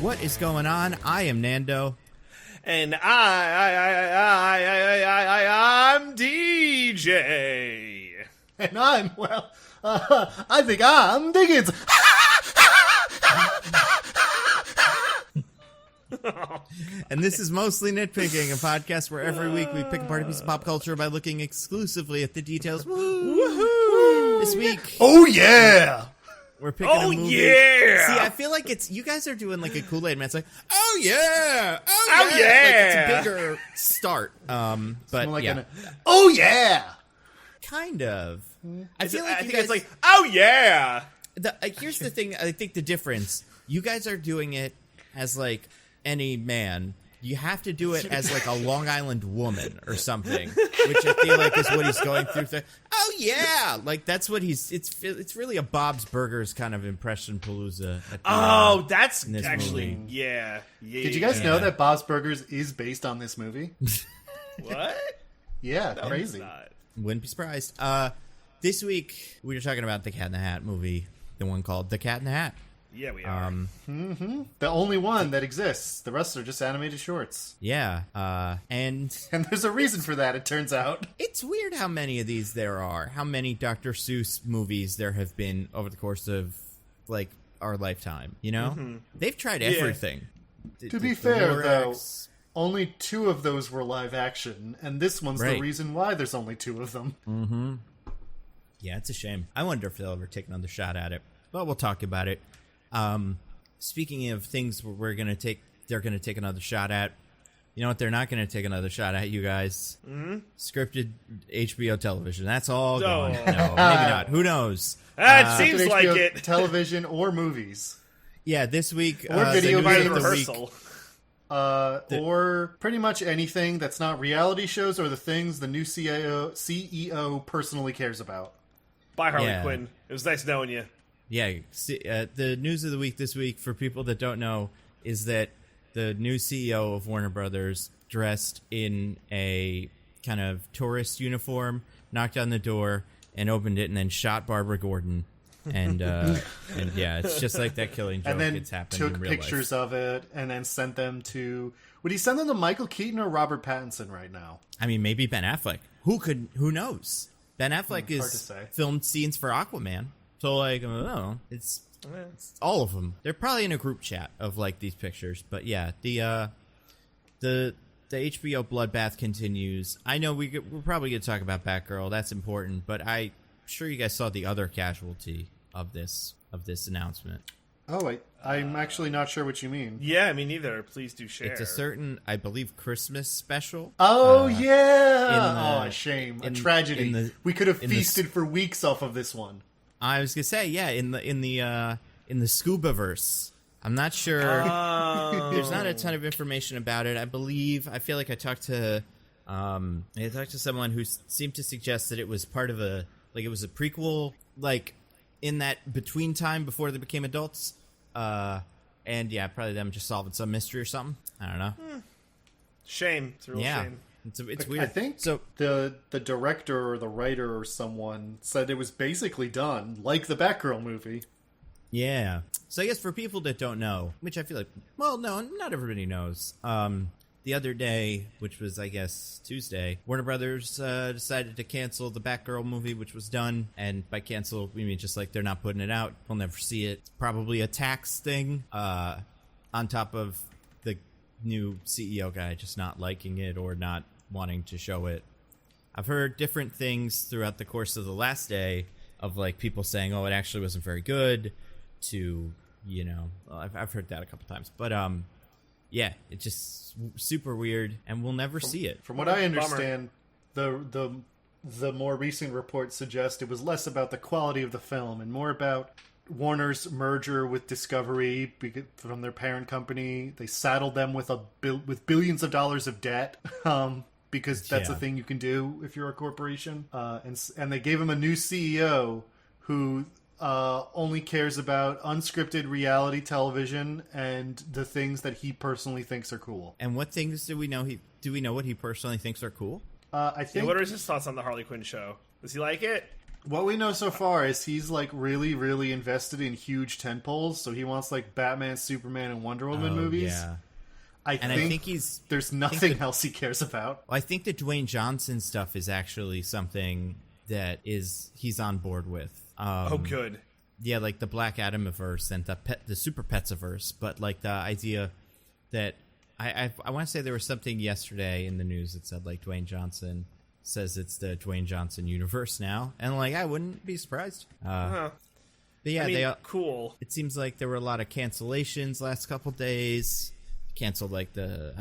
What is going on? I am Nando. And I'm DJ. And I'm, I think I'm Diggins. And this is Mostly Nitpicking, a podcast where every week we pick apart a piece of pop culture by looking exclusively at the details. Woohoo! This week, Oh, yeah. we're picking a movie. Yeah! See, I feel like you guys are doing like a Kool-Aid man. It's like, oh yeah! Oh, Like, yeah! it's a bigger start. But Like yeah. oh, yeah. Kind of. I feel I like think you guys... it's like, oh yeah! Here's the thing, I think the difference. You guys are doing it as like any man. You have to do it as like a Long Island woman or something, which I feel like is what he's going through. Oh yeah, like that's what it's really a Bob's Burgers kind of impression palooza. That's in this actually, movie. yeah. Did you guys know that Bob's Burgers is based on this movie? What? Yeah, No, crazy. it's not. Wouldn't be surprised. This week we were talking about the Cat in the Hat movie, the one called The Cat in the Hat. Yeah, we are. The only one that exists. The rest are just animated shorts. Yeah, and And there's a reason for that, it turns out. it's weird how many of these there are. How many Dr. Seuss movies there have been over the course of, like, our lifetime, you know? They've tried everything. To be fair, though, Lorax. only 2 of those were live action, and this one's Right. the reason why there's only 2 of them. Yeah, it's a shame. I wonder if they'll ever take another shot at it. But we'll talk about it. Speaking of things they're going to take another shot at. You know what they're not going to take another shot at, you guys? Scripted HBO television. That's all gone. No, maybe not. Who knows? It seems HBO like it. television or movies. Yeah, this week... Or video the news games. of the Rehearsal. Or pretty much anything that's not reality shows or the things the new CEO personally cares about. Bye, Harley Yeah. Quinn. It was nice knowing you. Yeah, the news of the week this week, for people that don't know, is that the new CEO of Warner Brothers, dressed in a kind of tourist uniform, knocked on the door and opened it and then shot Barbara Gordon. And yeah, it's just like that Killing Joke. And then It's happened took in real pictures life. of it and then sent them to... Would he send them to Michael Keaton or Robert Pattinson right now? I mean, maybe Ben Affleck. Who knows? Ben Affleck hard to is say. filmed scenes for Aquaman. So, like, I don't know. It's all of them. They're probably in a group chat of, like, these pictures. But, yeah, the HBO bloodbath continues. I know we're probably going to talk about Batgirl. That's important. But I'm sure you guys saw the other casualty of this announcement. Oh, wait. I'm actually not sure what you mean. Yeah, me neither. Please do share. It's a certain, I believe, Christmas special. Oh, yeah! in the- Oh, a shame. A in- tragedy. in the- We could have in the- feasted for weeks off of this one. I was gonna say, yeah, in the Scuba verse. I'm not sure. There's not a ton of information about it. I feel like I talked to someone who seemed to suggest that it was part of it was a prequel, like in that between time before they became adults. And yeah, probably them just solving some mystery or something. I don't know. Shame. It's a real shame. It's weird. I think so. the director or the writer or someone said it was basically done, like the Batgirl movie. Yeah. So I guess for people that don't know, which I feel like, well, no, not everybody knows. The other day, which was, I guess, Tuesday, Warner Brothers decided to cancel the Batgirl movie, which was done. And by cancel, we mean just like they're not putting it out. We'll never see it. It's probably a tax thing on top of the new CEO guy just not liking it or not wanting to show it. I've heard different things throughout the course of the last day of like people saying, oh, it actually wasn't very good, to, you know, I've heard that a couple times. But yeah, it's just super weird, and we'll never see it. From what I understand, the more recent reports suggest it was less about the quality of the film and more about Warner's merger with Discovery from their parent company. They saddled them with with billions of dollars of debt. Because that's a thing you can do if you're a corporation. And they gave him a new CEO who only cares about unscripted reality television and the things that he personally thinks are cool. And what things do we know? Do we know what he personally thinks are cool? I think. What are his thoughts on the Harley Quinn show? Does he like it? What we know so far is he's like really, really invested in huge tentpoles. So he wants like Batman, Superman, and Wonder Woman movies. Yeah. I think there's nothing else he cares about. I think the Dwayne Johnson stuff is actually something that he's on board with. Good. Yeah, like the Black Adamiverse and the Super Petsiverse, but like the idea that I want to say there was something yesterday in the news that said like Dwayne Johnson says it's the Dwayne Johnson universe now, and like I wouldn't be surprised. But yeah, I mean, cool. It seems like there were a lot of cancellations last couple days. Canceled like the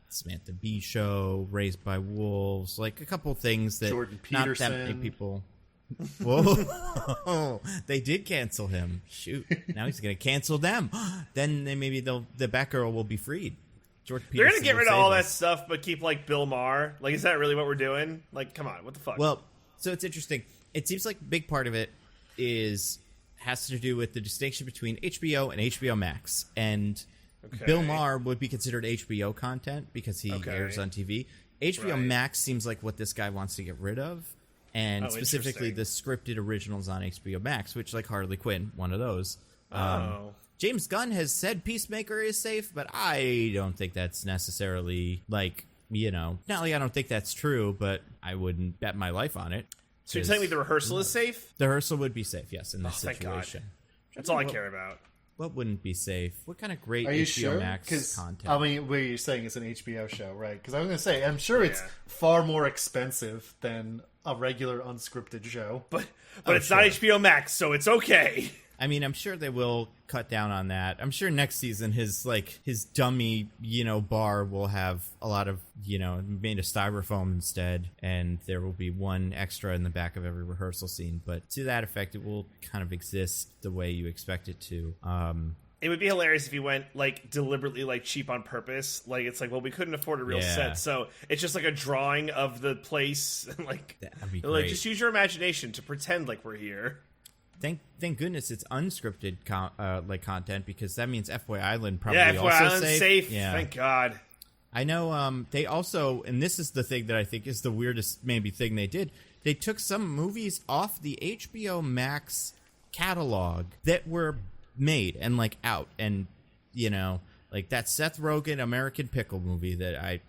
Samantha Bee show, Raised by Wolves, like a couple things that Jordan not Peterson. that many people. Whoa! They did cancel him. Shoot! Now he's going to cancel them. Then maybe the Batgirl will be freed. Jordan They're Peterson going to get rid will of all save that us. stuff, but keep like Bill Maher. Like, is that really what we're doing? Like, come on, what the fuck? Well, so it's interesting. It seems like a big part of it has to do with the distinction between HBO and HBO Max. And Bill Maher would be considered HBO content because he airs on TV. HBO Max seems like what this guy wants to get rid of. And specifically the scripted originals on HBO Max, which like Harley Quinn, one of those. James Gunn has said Peacemaker is safe, but I don't think that's necessarily like, not like I don't think that's true, but I wouldn't bet my life on it. So you're telling me the rehearsal is safe? The rehearsal would be safe, yes, in this Thank God. situation. That's all I care about. What wouldn't be safe? What kind of great Are you HBO sure? Max content? I mean, what you're saying is an HBO show, right? Because I was going to say, I'm sure it's far more expensive than a regular unscripted show. But it's not HBO Max, so it's okay. I mean, I'm sure they will cut down on that. I'm sure next season his dummy, bar will have a lot of, made of styrofoam instead, and there will be one extra in the back of every rehearsal scene. But to that effect, it will kind of exist the way you expect it to. It would be hilarious if you went like deliberately like cheap on purpose. Like it's like, well, we couldn't afford a real set, so it's just like a drawing of the place. Like, that'd be like great. just use your imagination to pretend like we're here. Thank goodness it's unscripted content, because that means FY Island probably FY also Island's safe. Yeah. Thank God. I know they also, and this is the thing that I think is the weirdest maybe thing they did, they took some movies off the HBO Max catalog that were made and like out, and like that Seth Rogen American Pickle movie that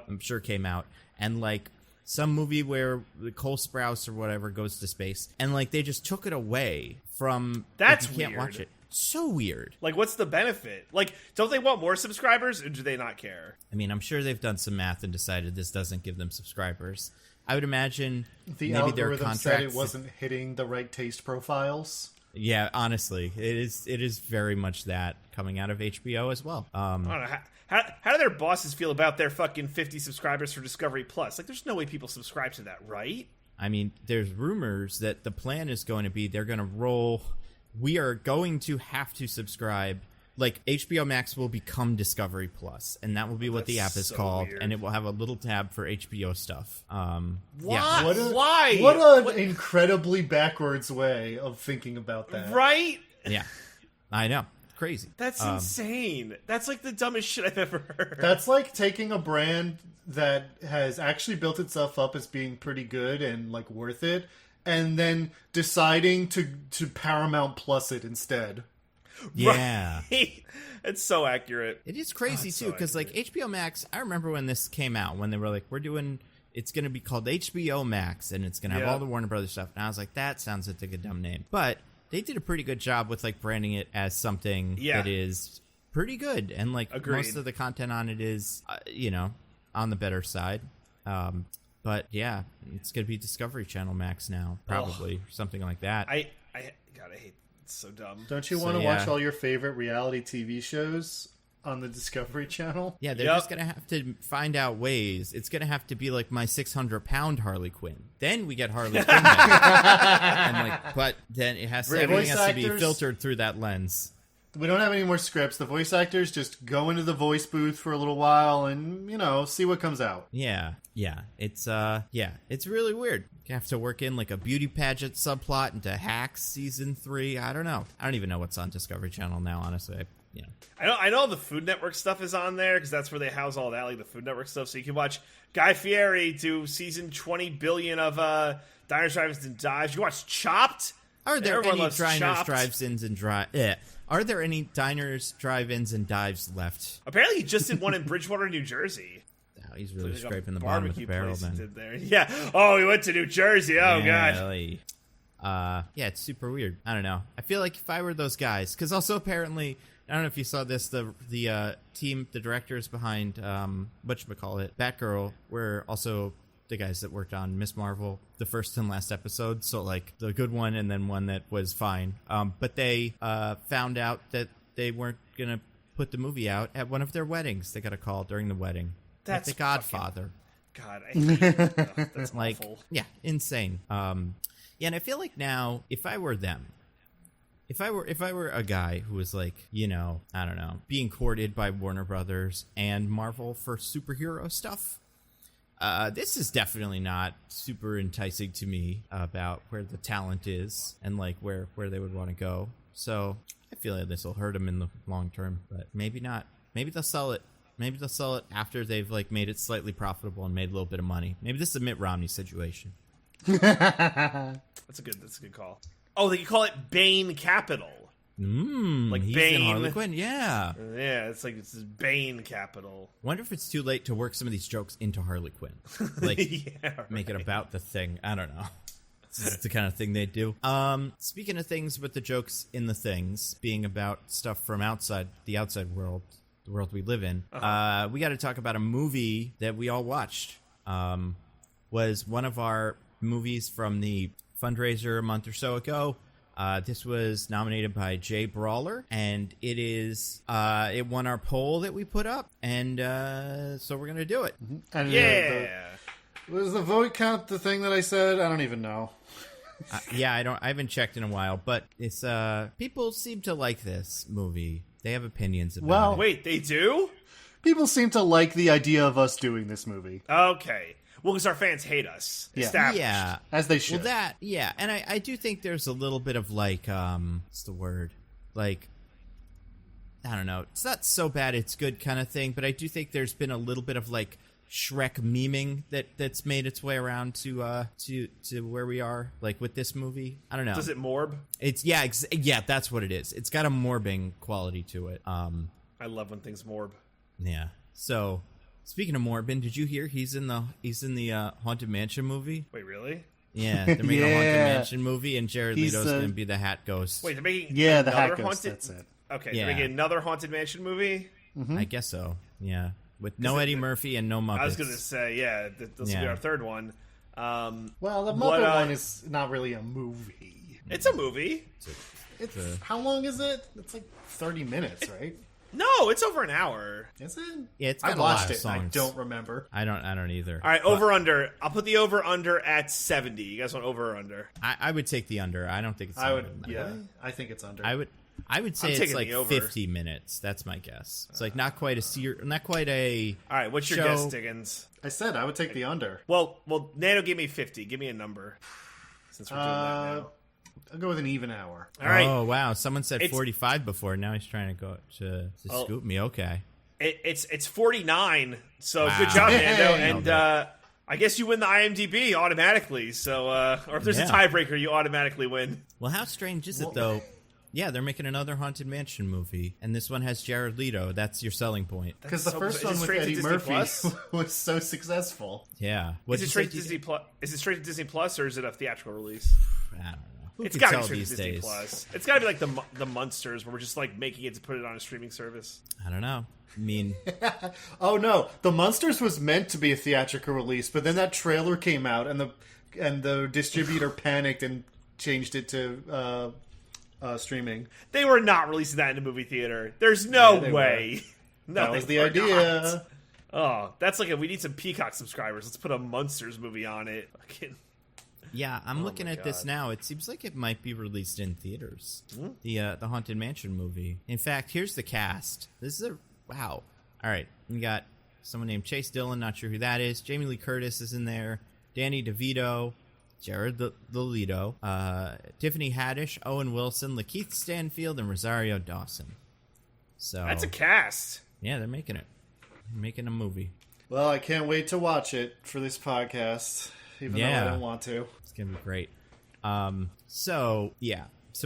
I'm sure came out, and like some movie where Cole Sprouse or whatever goes to space, and like they just took it away from. That's you can't weird. watch it. So weird. Like, what's the benefit? Like, don't they want more subscribers, or do they not care? I mean, I'm sure they've done some math and decided this doesn't give them subscribers. I would imagine The maybe their algorithm contracts said it wasn't hitting the right taste profiles. Yeah, honestly, it is very much that coming out of HBO as well. I don't know. How do their bosses feel about their fucking 50 subscribers for Discovery Plus? Like, there's no way people subscribe to that, right? I mean, there's rumors that the plan is going to be they're going to roll. We are going to have to subscribe. Like, HBO Max will become Discovery Plus, and that will be what the app is called, weird. and it will have a little tab for HBO stuff. Why? Yeah. Why? What an incredibly backwards way of thinking about that. Right? Yeah, I know. Crazy. That's insane. That's like the dumbest shit I've ever heard. That's like taking a brand that has actually built itself up as being pretty good and like worth it, and then deciding to Paramount Plus it instead. Yeah. Right? It's so accurate. It is crazy, too, because, like, HBO Max, I remember when this came out, when they were like, it's going to be called HBO Max, and it's going to have all the Warner Brothers stuff. And I was like, that sounds like a dumb name. But they did a pretty good job with, like, branding it as something that is pretty good. And, like, most of the content on it is, on the better side. But, yeah, it's going to be Discovery Channel Max now, probably, something like that. God, I hate it's so dumb. Don't you want to watch all your favorite reality TV shows on the Discovery Channel? Yeah, they're just going to have to find out ways. It's going to have to be like my 600-pound Harley Quinn. Then we get Harley Quinn back. But then everything has to be filtered through that lens. We don't have any more scripts. The voice actors just go into the voice booth for a little while and, see what comes out. Yeah. It's really weird. You have to work in like a beauty pageant subplot into Hacks season 3. I don't know. I don't even know what's on Discovery Channel now, honestly. I know the Food Network stuff is on there because that's where they house all that, like the Food Network stuff. So you can watch Guy Fieri do season 20 billion of Diners, Drive-Ins, and Dives. You watch Chopped? Are there Everyone any loves diners, Chopped. drive-ins, and Are there any diners, drive-ins, and dives left? Apparently, he just did one in Bridgewater, New Jersey. Oh, he's really Like a scraping the bottom of the barbecue barrel place he then. did there. Yeah. Oh, he went to New Jersey. Oh, God. Really? Yeah, it's super weird. I don't know. I feel like if I were those guys, because also apparently, I don't know if you saw this, the team, the directors behind whatchamacallit, Batgirl, were also the guys that worked on Miss Marvel, the first and last episode. So like the good one and then one that was fine. But they found out that they weren't gonna put the movie out at one of their weddings. They got a call during the wedding. That's like The Godfather. God, I hate that's Like, awful. yeah, insane. Yeah, and I feel like now, if I were them, if I were a guy who was like, you know, I don't know, being courted by Warner Brothers and Marvel for superhero stuff, this is definitely not super enticing to me about where the talent is and like where they would want to go. So I feel like this will hurt them in the long term, but maybe not. Maybe they'll sell it. Maybe they'll sell it after they've like made it slightly profitable and made a little bit of money. Maybe this is a Mitt Romney situation. That's a good call. Oh, they call it Bane Capital. Like he's Bane. in Harley Quinn, yeah. Yeah, it's Bane Capital. Wonder if it's too late to work some of these jokes into Harley Quinn. Like, Yeah, make it right. about the thing. I don't know. This is the kind of thing they do. Speaking of things with the jokes in the things being about stuff from outside the outside world, the world we live in, we got to talk about a movie that we all watched. Was one of our movies from the fundraiser a month or so ago. This was nominated by Jay Brawler, and it won our poll that we put up, and so we're gonna do it. And, Yeah. was the vote count the thing that I said? I don't even know. Yeah, I haven't checked in a while, but it's people seem to like this movie. They have opinions about Well, it. Wait, they do? People seem to like the idea of us doing this movie, Okay. Well, because our fans hate us. Yeah. Established. Yeah. as they should. Well, and I do think there's a little bit of like, what's the word? Like, I don't know. It's not so bad it's good kind of thing, but I do think there's been a little bit of like Shrek memeing that's made its way around to where we are, like with this movie. I don't know. Does it morb? It's yeah, that's what it is. It's got a morbing quality to it. I love when things morb. Yeah. So, speaking of Morbin, did you hear he's in the Haunted Mansion movie? Wait, really? Yeah, they're making a Yeah. Haunted Mansion movie, and Jared He's, Leto's going to be the Hat Ghost. Wait, they're making Yeah, the another Hat Ghost, haunted. that's it. Okay, Yeah. they're making another Haunted Mansion movie. I guess so. Yeah, with no Eddie Murphy and no Muppets. I was gonna say, yeah, this will be Yeah. our third one. Well, the Muppet What, one is not really a movie. It's a movie. It's how long is it? It's like 30 minutes, right? No, it's over an hour. Is it? Yeah, it's I got a lot watched of it. And I songs. don't remember. I don't either. All right, over under. I'll put the over under at 70. You guys want over or under? I would take the under. I don't think it's. I would. longer than that. Yeah, I think it's under. I would say I'm it's taking like the over. 50 minutes. That's my guess. It's like not quite a. All right, what's your Show- guess, Diggins? I said I would take the under. Well, Nano gave me 50. Give me a number. Since we're doing that now. I'll go with an even hour. All right, Oh wow! Someone said It's- 45 before. Now he's trying to go to Oh. scoop me. Okay. it's 49. So Wow. good job, Nando. Hey. And I guess you win the IMDb automatically. So, or if there's a Yeah. tiebreaker, you automatically win. Well, how strange is it though? Yeah, they're making another Haunted Mansion movie, and this one has Jared Leto. That's your selling point. Because the So- first is it one with straight to Eddie Disney Murphy Plus? was so successful. Yeah. Is What'd it you straight say, to Disney TJ? Plus? Is it straight to Disney Plus, or is it a theatrical release? I don't know. Who It's can got to be tell straight to these Disney days? Plus. It's got to be like the Munsters, where we're just like making it to put it on a streaming service. I don't know. I mean, Oh no, The Munsters was meant to be a theatrical release, but then that trailer came out, and the distributor panicked and changed it to streaming. They were not releasing that in a movie theater. There's no Yeah, they way. No, That was they the were idea. not. Oh, that's like we need some Peacock subscribers. Let's put a Munsters movie on it. Fucking- yeah, I'm looking my at this God. now. It seems like it might be released in theaters. Hmm? The Haunted Mansion movie. In fact, here's the cast. This is wow. All right, we got someone named Chase Dillon. Not sure who that is. Jamie Lee Curtis is in there. Danny DeVito, Jared Leto, Tiffany Haddish, Owen Wilson, Lakeith Stanfield, and Rosario Dawson. So That's a cast. yeah, they're making it. They're making a movie. Well, I can't wait to watch it for this podcast. even though I don't want to. It's gonna be great. So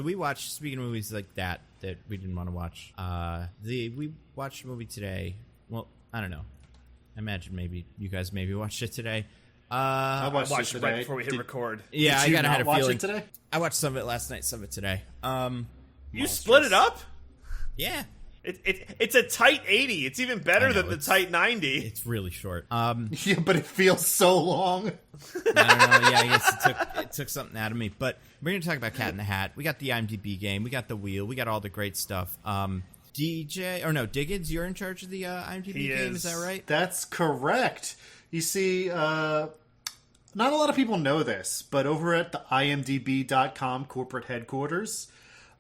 we watched, speaking of movies like that we didn't want to watch. We watched a movie today. Well, I don't know. I imagine maybe you guys watched it today. I watched it today. Right before we hit record. Yeah, I Did kind of you had a not watch feeling. it today? I watched some of it last night, some of it today. You split it up? Yeah. It's a tight 80. It's even better than the tight 90. It's really short. Yeah, but it feels so long. I don't know. Yeah, I guess it took something out of me. But we're going to talk about Cat in the Hat. We got the IMDb game. We got the wheel. We got all the great stuff. Diggins, you're in charge of the IMDb game. Is that right? That's correct. You see, not a lot of people know this, but over at the imdb.com corporate headquarters,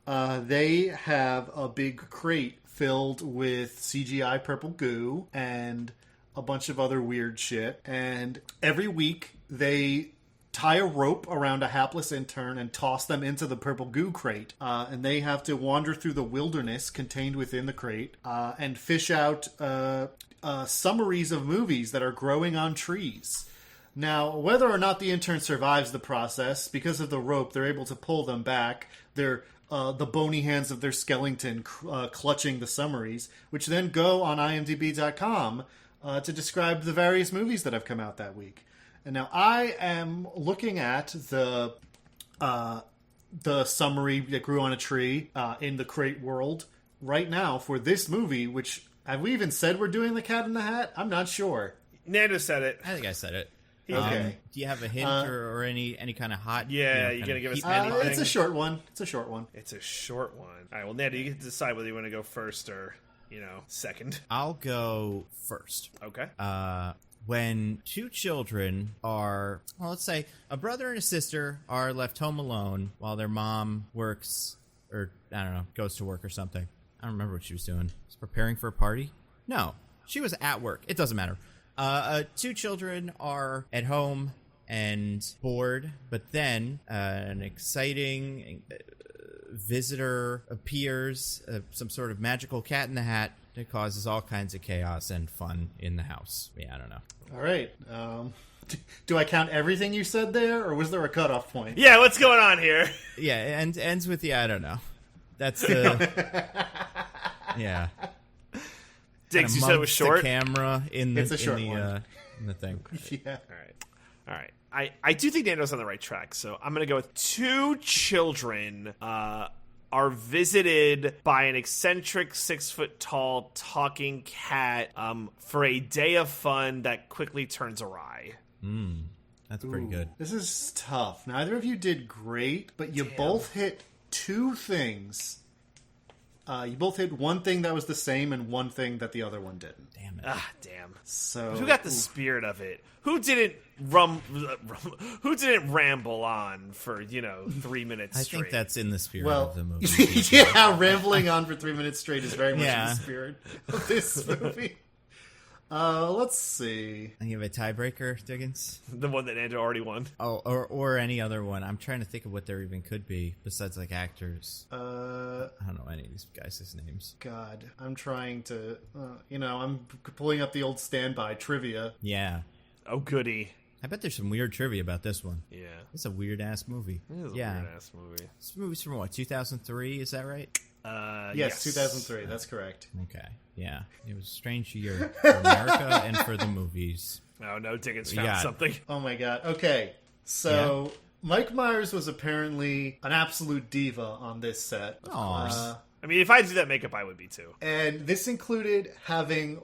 they have a big crate filled with CGI purple goo and a bunch of other weird shit. And every week they tie a rope around a hapless intern and toss them into the purple goo crate. And they have to wander through the wilderness contained within the crate and fish out summaries of movies that are growing on trees. Now, whether or not the intern survives the process, because of the rope, they're able to pull them back. They're the bony hands of their skeleton clutching the summaries, which then go on imdb.com to describe the various movies that have come out that week. And now I am looking at the summary that grew on a tree in the crate world right now for this movie, which, have we even said we're doing the Cat in the Hat? I'm not sure. Nando said it. I think I said it. Okay. Do you have a hint or any kind of hot? Yeah, you gonna give us heat anything? It's a short one. It's a short one. It's a short one. All right, well, Nando, you get to decide whether you want to go first or, second. I'll go first. Okay. When two children are, well, let's say a brother and a sister are left home alone while their mom works, or I don't know, goes to work or something. I don't remember what she was doing. Was preparing for a party? No, she was at work. It doesn't matter. Two children are at home and bored, but then an exciting visitor appears, some sort of magical cat in the hat that causes all kinds of chaos and fun in the house. Yeah, I don't know. All right. Do I count everything you said there, or was there a cutoff point? Yeah, what's going on here? Yeah, and ends with I don't know. That's the yeah. Diggs, you said it was short? The camera in the, It's a short one. In the thing. Yeah. All right. I do think Nando's on the right track, so I'm going to go with two children are visited by an eccentric 6-foot-tall talking cat for a day of fun that quickly turns awry. That's pretty good. This is tough. Neither of you did great, but you both hit two things. You both hit one thing that was the same and one thing that the other one didn't. Damn it. Damn. So who got the spirit of it? Who didn't ramble on for 3 minutes I straight? think that's in the spirit well, of the movie. yeah, rambling on for 3 minutes straight is very much in Yeah. the spirit of this movie. Let's see. And you have a tiebreaker, Diggins? the one that Nando already won. Oh, or any other one. I'm trying to think of what there even could be besides like actors. I don't know any of these guys' names. God, I'm trying to, I'm pulling up the old standby trivia. Yeah. Oh, goody. I bet there's some weird trivia about this one. Yeah. It's a weird ass movie. It is a weird-ass movie. This movie's from what, 2003? Is that right? Yes, 2003. That's correct. Okay. Yeah. It was a strange year for America and for the movies. Oh, no, Diggins found something. Oh my God. Okay, so Mike Myers was apparently an absolute diva on this set. Aw. I mean, if I did that makeup, I would be too. And this included having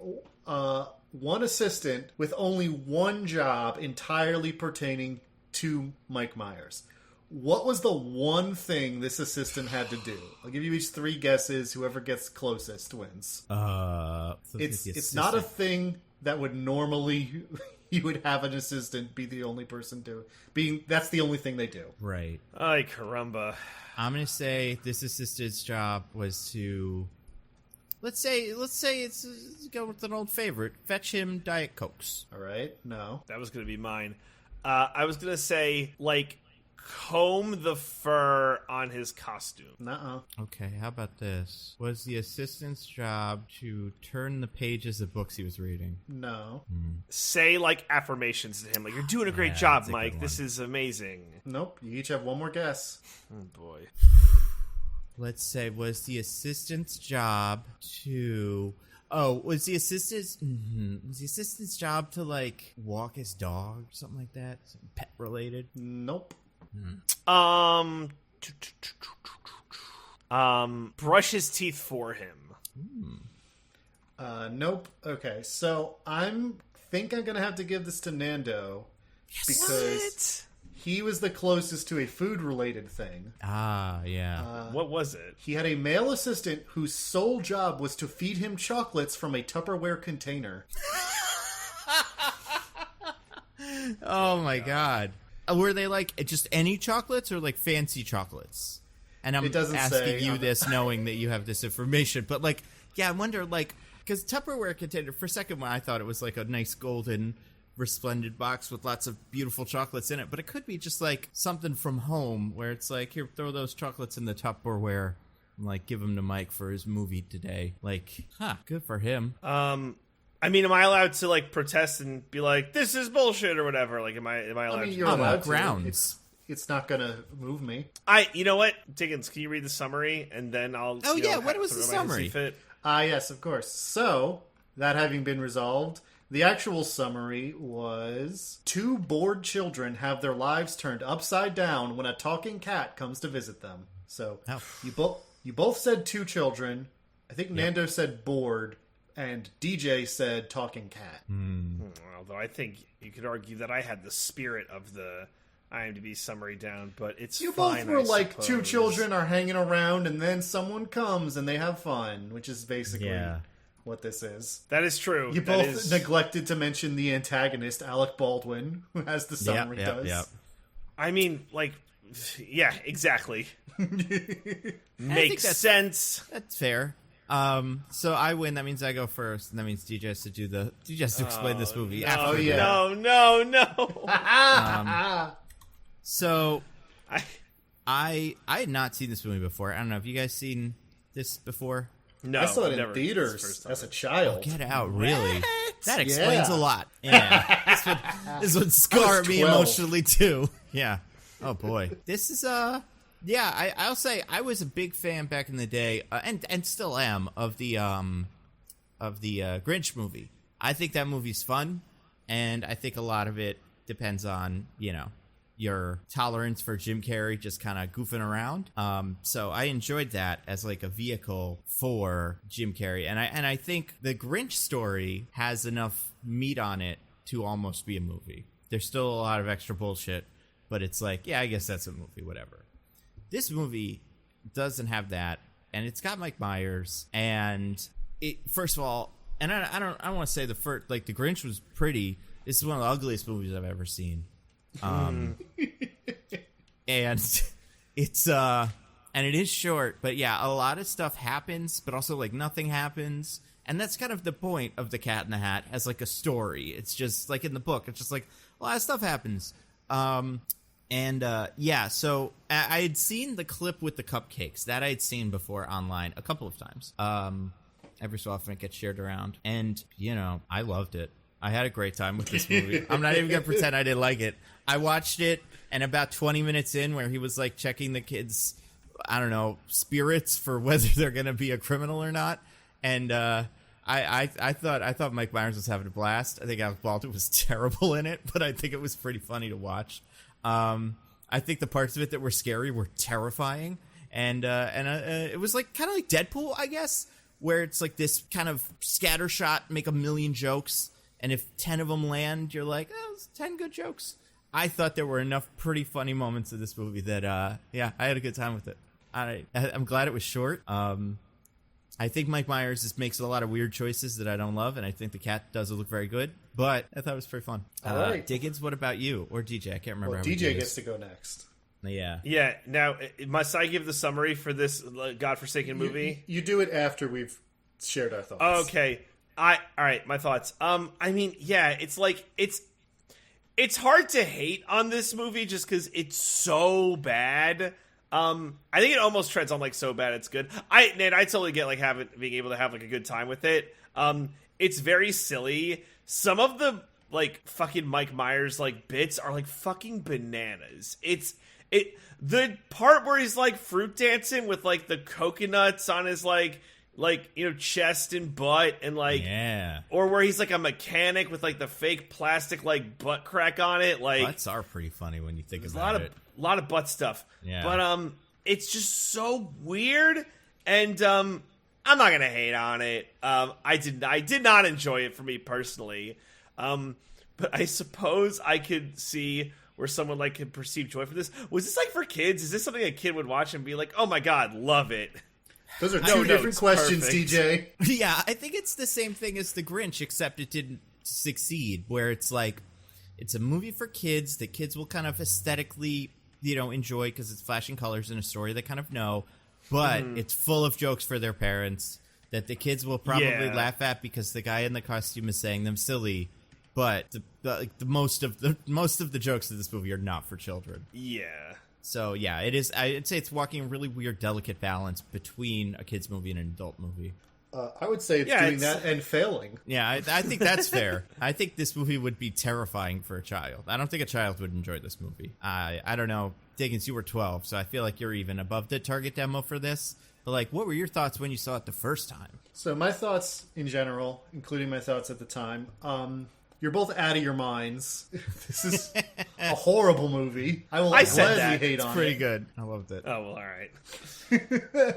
one assistant with only one job entirely pertaining to Mike Myers. What was the one thing this assistant had to do? I'll give you each 3 guesses. Whoever gets closest wins. It's not a thing that would normally you would have an assistant be the only person that's the only thing they do. Right. Ay, caramba. I'm gonna say this assistant's job was to let's say it's go with an old favorite. Fetch him Diet Cokes. All right, no. That was going to be mine. I was going to say, comb the fur on his costume. Nuh-uh. Okay, how about this? Was the assistant's job to turn the pages of books he was reading? No. Say like affirmations to him, like, you're doing a great Yeah, job, that's a good Mike. one. This is amazing. Nope. You each have one more guess. Oh boy. Let's say, was the assistant's job to... Oh, was the assistant's job to, like, walk his dog or something like that? Something pet related? Nope. Brush his teeth for him. Nope. Okay, so think I'm gonna have to give this to Nando because he was the closest to a food-related thing. Ah, yeah. What was it? He had a male assistant whose sole job was to feed him chocolates from a Tupperware container. Oh, my God. Were they, like, just any chocolates or, like, fancy chocolates? And I'm It doesn't asking say you on this knowing that you have this information. But, like, yeah, I wonder, like... Because Tupperware container, for a second, I thought it was, like, a nice golden... resplendent box with lots of beautiful chocolates in it, but it could be just like something from home where it's like, here, throw those chocolates in the Tupperware and like give them to Mike for his movie today. Like, good for him. I mean, am I allowed to like protest and be like, this is bullshit or whatever? Like, am I allowed to? You're On allowed grounds. to. It's not gonna move me. You know what, Diggins, can you read the summary and then I'll. Oh, yeah, what throw was the my hissy summary? fit? Yes, of course. So, that having been resolved, the actual summary was 2 bored children have their lives turned upside down when a talking cat comes to visit them. So, you both said 2 children. I think Nando said bored, and DJ said talking cat. Although I think you could argue that I had the spirit of the IMDb summary down, but it's You fine, both were I like suppose. 2 children are hanging around, and then someone comes and they have fun, which is basically what this is. That is true. You That both is... neglected to mention the antagonist, Alec Baldwin, who has the summary does. Yep. I mean, like, yeah, exactly. Makes that's- sense. That's fair. So I win. That means I go first, and that means DJ has to explain this movie. No, after me. no. So I had not seen this movie before. I don't know. Have you guys seen this before? No, I saw it never. in theaters It's the first time. as a child. Get out, really? That explains Yeah. a lot. Yeah. this would scar me 12. emotionally, too. Yeah. Oh, boy. This is, I'll say I was a big fan back in the day, and still am, of the Grinch movie. I think that movie's fun, and I think a lot of it depends on, your tolerance for Jim Carrey just kind of goofing around. So I enjoyed that as like a vehicle for Jim Carrey. And I think the Grinch story has enough meat on it to almost be a movie. There's still a lot of extra bullshit, but it's like, yeah, I guess that's a movie, whatever. This movie doesn't have that, and it's got Mike Myers, and it, first of all, and I don't want to say the Grinch was pretty. This is one of the ugliest movies I've ever seen. And it's and it is short, but yeah, a lot of stuff happens, but also like nothing happens, and that's kind of the point of The Cat in the Hat as like a story. It's just like in the book, it's just like a lot of stuff happens. So I had seen the clip with the cupcakes that I had seen before online a couple of times. Every so often it gets shared around, and I loved it. I had a great time with this movie. I'm not even gonna pretend I didn't like it. I watched it, and about 20 minutes in, where he was like checking the kids, I don't know, spirits for whether they're gonna be a criminal or not, and I thought Mike Myers was having a blast. I think Alec Baldwin was terrible in it, but I think it was pretty funny to watch. I think the parts of it that were scary were terrifying, and it was like kind of like Deadpool, I guess, where it's like this kind of scatter shot, make a million jokes. And if 10 of them land, you're like, oh, it's 10 good jokes. I thought there were enough pretty funny moments in this movie that, I had a good time with it. I'm glad it was short. I think Mike Myers just makes a lot of weird choices that I don't love, and I think the cat does look very good. But I thought it was pretty fun. All right. Diggins, what about you? Or DJ? I can't remember Well, how we do DJ this. gets to go next. Yeah. Yeah. Now, must I give the summary for this godforsaken movie? You do it after we've shared our thoughts. Okay. All right, my thoughts. I mean, yeah, it's like it's hard to hate on this movie just because it's so bad. I think it almost treads on like so bad it's good. I totally get like being able to have like a good time with it. It's very silly. Some of the like fucking Mike Myers like bits are like fucking bananas. The part where he's like fruit dancing with like the coconuts on his like chest and butt and like or where he's like a mechanic with like the fake plastic like butt crack on it. Like butts are pretty funny when you think about it. A lot of butt stuff. Yeah. But it's just so weird, and I'm not gonna hate on it. I did not enjoy it for me personally. But I suppose I could see where someone like could perceive joy for this. Was this like for kids? Is this something a kid would watch and be like, "Oh my god, love it"? Those are two different questions, perfect. DJ. Yeah, I think it's the same thing as The Grinch, except it didn't succeed. Where it's like, it's a movie for kids that kids will kind of aesthetically, enjoy because it's flashing colors in a story they kind of know, but it's full of jokes for their parents that the kids will probably laugh at because the guy in the costume is saying them silly. But the most of the jokes of this movie are not for children. Yeah. So yeah, it is. I'd say it's walking a really weird, delicate balance between a kids movie and an adult movie. I would say it's doing that and failing. Yeah, I think that's fair. I think this movie would be terrifying for a child. I don't think a child would enjoy this movie. I don't know, Diggins, you were 12, so I feel like you're even above the target demo for this. But like, what were your thoughts when you saw it the first time? So my thoughts in general, including my thoughts at the time, you're both out of your minds. This is a horrible movie. I said that. Hate It's on pretty it. good. I loved it. Oh, well, all right.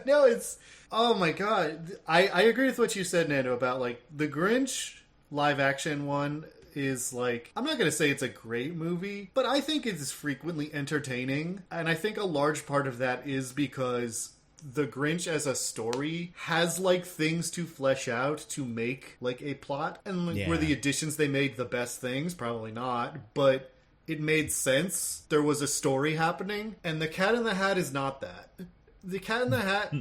No, it's... Oh, my God. I agree with what you said, Nando, about, like, the Grinch live-action one is, like... I'm not going to say it's a great movie, but I think it is frequently entertaining. And I think a large part of that is because... The Grinch as a story has like things to flesh out to make like a plot, and like, were the additions they made the best things? Probably not, but it made sense. There was a story happening, and the Cat in the Hat is not that. The Cat in the Hat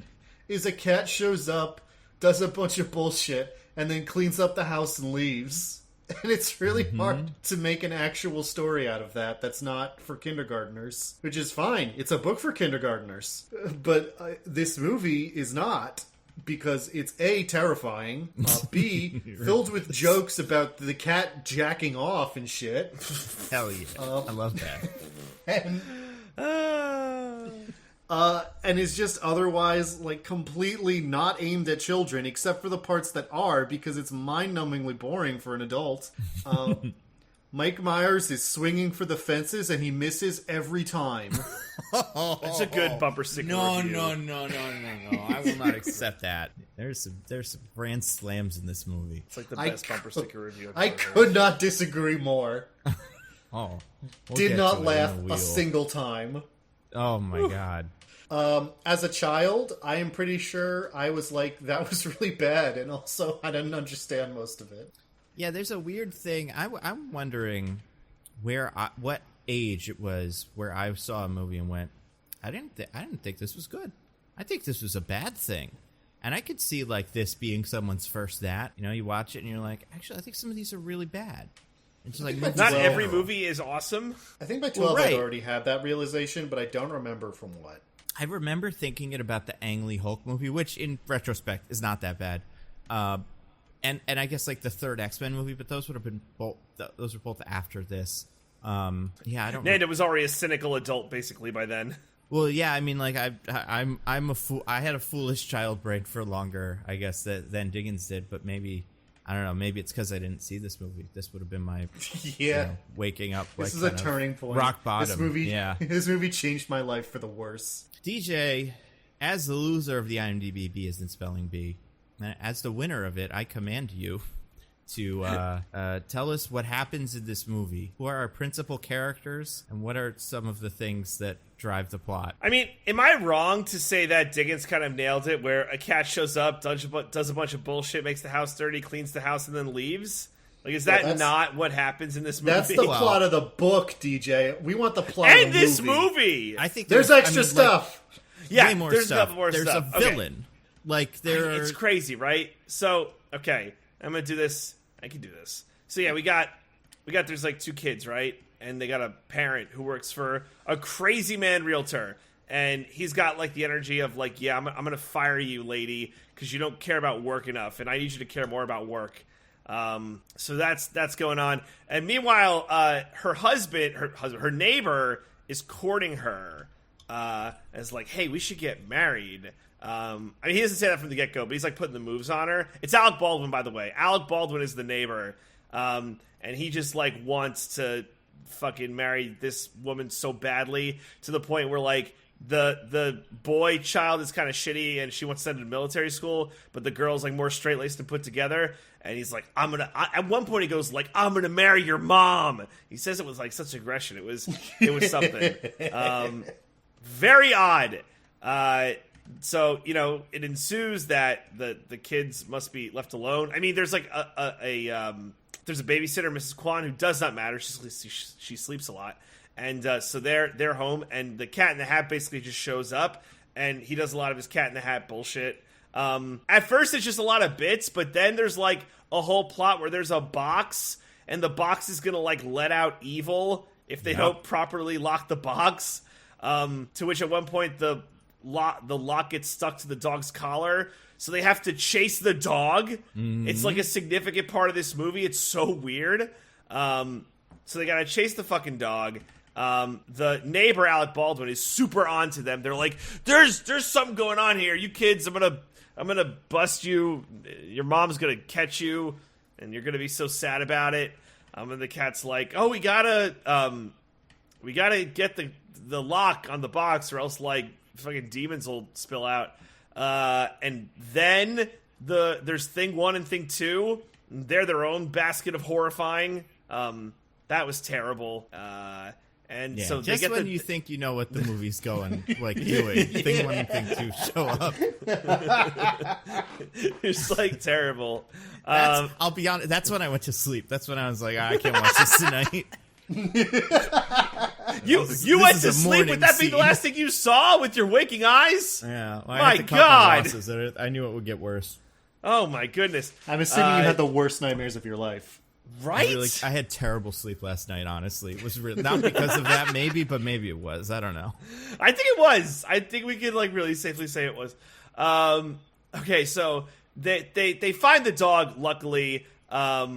is a cat shows up, does a bunch of bullshit, and then cleans up the house and leaves. And it's really hard to make an actual story out of that that's not for kindergartners. Which is fine. It's a book for kindergartners. But this movie is not. Because it's A, terrifying. B, filled with jokes about the cat jacking off and shit. Hell yeah. I love that. And is just otherwise like completely not aimed at children, except for the parts that are, because it's mind-numbingly boring for an adult. Mike Myers is swinging for the fences, and he misses every time. That's a good bumper sticker review. No. I will not accept that. There's some grand slams in this movie. It's like the best bumper sticker review I could not disagree more. We'll Did get not to it laugh in a wheel. single time. Oh my god. As a child, I am pretty sure I was like, that was really bad, and also I didn't understand most of it. Yeah, there's a weird thing. I'm wondering what age it was where I saw a movie and went, I didn't think this was good. I think this was a bad thing. And I could see like this being someone's first that. You watch it and you're like, actually, I think some of these are really bad. It's just like not every movie is awesome. I think by 12 Well, right. I'd already had that realization, but I don't remember from what. I remember thinking it about the Ang Lee Hulk movie, which in retrospect is not that bad. And I guess like the third X-Men movie, but those would have been both. Those were both after this. Yeah, I don't. Nando was already a cynical adult basically by then. Well, yeah, I mean, like I'm a fool. I had a foolish child brain for longer, I guess, than Diggins did. But maybe I don't know. Maybe it's because I didn't see this movie. This would have been my waking up. This like, is a turning point. Rock bottom. This movie changed my life for the worse. DJ, as the loser of the IMDb B is in spelling bee, as the winner of it, I command you to tell us what happens in this movie. Who are our principal characters, and what are some of the things that drive the plot? I mean, am I wrong to say that Diggins kind of nailed it, where a cat shows up, does a bunch of bullshit, makes the house dirty, cleans the house, and then leaves? Like, is that not what happens in this movie? That's the plot of the book, DJ. We want the plot and of the this movie. movie. I think there's extra stuff. Yeah, way more there's stuff. more There's stuff. a villain. Like It's crazy, right? So, okay, I'm gonna do this. I can do this. So yeah, we got. There's like two kids, right? and they got a parent who works for a crazy man realtor. And he's got, like, the energy of, like, yeah, I'm going to fire you, lady, because you don't care about work enough, and I need you to care more about work. So that's going on. And meanwhile, her neighbor is courting her as, like, hey, we should get married. I mean, he doesn't say that from the get-go, but he's, like, putting the moves on her. It's Alec Baldwin, by the way. Alec Baldwin is the neighbor. And he just, like, wants to fucking marry this woman so badly to the point where, like, the boy child is kind of shitty and she wants to send him to military school, but the girl's like more straight-laced and put together, and he's like, at one point he goes like, I'm gonna marry your mom. He says it with like such aggression. It was something very odd. So, you know, it ensues that the kids must be left alone. I mean, there's like there's a babysitter, Mrs. Kwan, who does not matter. She sleeps a lot. And so they're home, and the Cat in the Hat basically just shows up, and he does a lot of his Cat in the Hat bullshit. At first, it's just a lot of bits, but then there's like a whole plot where there's a box, and the box is gonna like let out evil if they don't properly lock the box. To which at one point the lock gets stuck to the dog's collar, so they have to chase the dog. Mm-hmm. It's like a significant part of this movie. It's so weird. So they gotta chase the fucking dog. The neighbor, Alec Baldwin, is super onto them. They're like, there's something going on here. You kids, I'm gonna bust you. Your mom's gonna catch you, and you're gonna be so sad about it. And the cat's like, oh, we gotta get the lock on the box, or else like fucking demons will spill out. And then there's Thing 1 and Thing 2. They're their own basket of horrifying. That was terrible. And so just they get when you think you know what the movie's going, like doing, Thing 1 and Thing 2 show up. It's like terrible. I'll be honest. That's when I went to sleep. That's when I was like, I can't watch this tonight. You went to sleep with that being the last thing you saw with your waking eyes? Yeah. Well, my God. I knew it would get worse. Oh my goodness. I'm assuming you had the worst nightmares of your life. Right? I had terrible sleep last night, honestly. It was really, not because of that, maybe, but maybe it was. I don't know. I think it was. I think we could like really safely say it was. Okay, so they find the dog, luckily, but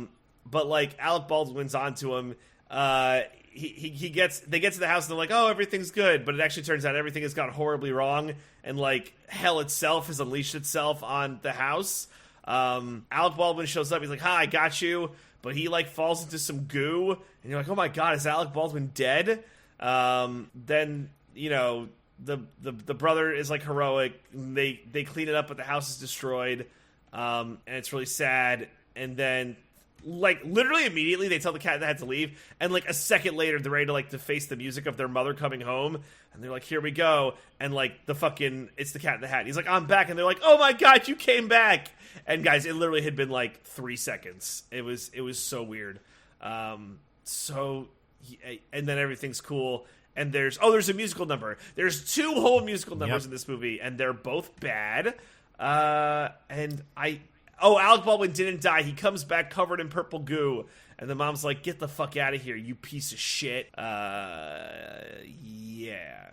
like Alec Baldwin's onto him. They get to the house and they're like, oh, everything's good, but it actually turns out everything has gone horribly wrong, and like hell itself has unleashed itself on the house. Alec Baldwin shows up. He's like, hi, I got you. But he, like, falls into some goo, and you're like, oh, my God, is Alec Baldwin dead? Then, you know, the brother is, like, heroic. They clean it up, but the house is destroyed, and it's really sad. And then, like, literally immediately, they tell the Cat in the Hat to leave, and, like, a second later, they're ready to, like, to face the music of their mother coming home, and they're like, here we go, and, like, it's the Cat in the Hat. And he's like, I'm back, and they're like, oh, my God, you came back! And guys, it literally had been like 3 seconds. It was so weird. And then everything's cool. And there's a musical number. There's 2 whole musical numbers in this movie, and they're both bad. Alec Baldwin didn't die. He comes back covered in purple goo, and the mom's like, "Get the fuck out of here, you piece of shit." Yeah,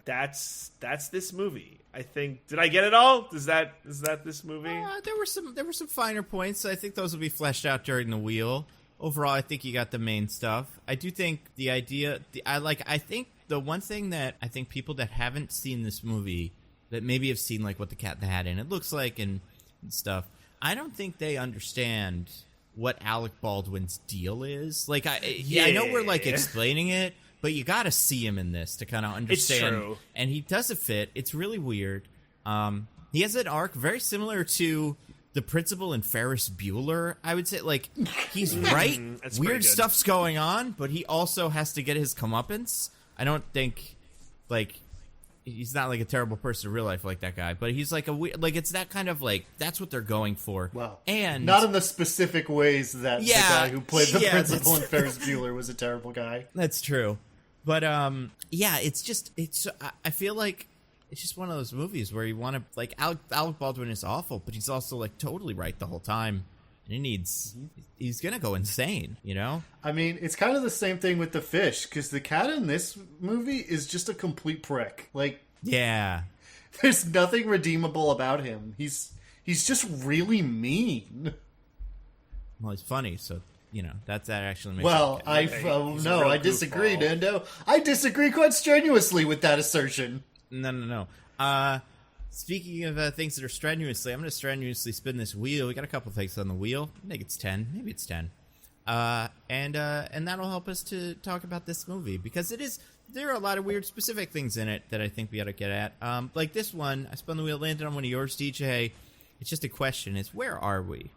that's this movie. I think. Did I get it all? Is that this movie? There were some finer points. I think those will be fleshed out during the wheel. Overall, I think you got the main stuff. I do think the idea. I think the one thing that I think people that haven't seen this movie, that maybe have seen like what the Cat in the Hat and it looks like and stuff, I don't think they understand what Alec Baldwin's deal is. Like, I know we're like explaining it, but you got to see him in this to kind of understand. It's true. And he does a fit. It's really weird. He has an arc very similar to the principal in Ferris Bueller, I would say. Like, he's right. Weird stuff's going on, but he also has to get his comeuppance. I don't think, like, he's not like a terrible person in real life like that guy, but he's like it's that kind of like, that's what they're going for. Wow. And not in the specific ways that the guy who played the principal in Ferris Bueller was a terrible guy. That's true. But I feel like it's just one of those movies where you want to, like, Alec Baldwin is awful, but he's also like totally right the whole time. And he's gonna go insane, you know? I mean, it's kind of the same thing with the fish, because the cat in this movie is just a complete prick. Like, yeah, there's nothing redeemable about him. He's just really mean. Well, he's funny, so you know that actually makes. Well, I disagree, Nando. I disagree quite strenuously with that assertion. No. Speaking of things that are strenuously, I'm going to strenuously spin this wheel. We got a couple things on the wheel. I think it's 10. Maybe it's 10. And that'll help us to talk about this movie, because there are a lot of weird specific things in it that I think we ought to get at. Like this one, I spun the wheel, landed on one of yours, DJ. It's just a question. It's where are we?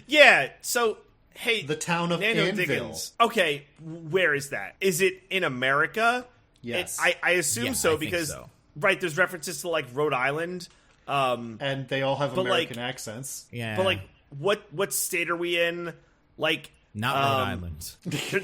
Yeah, so, hey. The town of Nando Anvil. Diggins. Okay, where is that? Is it in America? Yes. I assume so, I think because, so. Right, there's references to, like, Rhode Island. And they all have but, American like, accents. Yeah. But, like, what state are we in? Like... Not Rhode Island.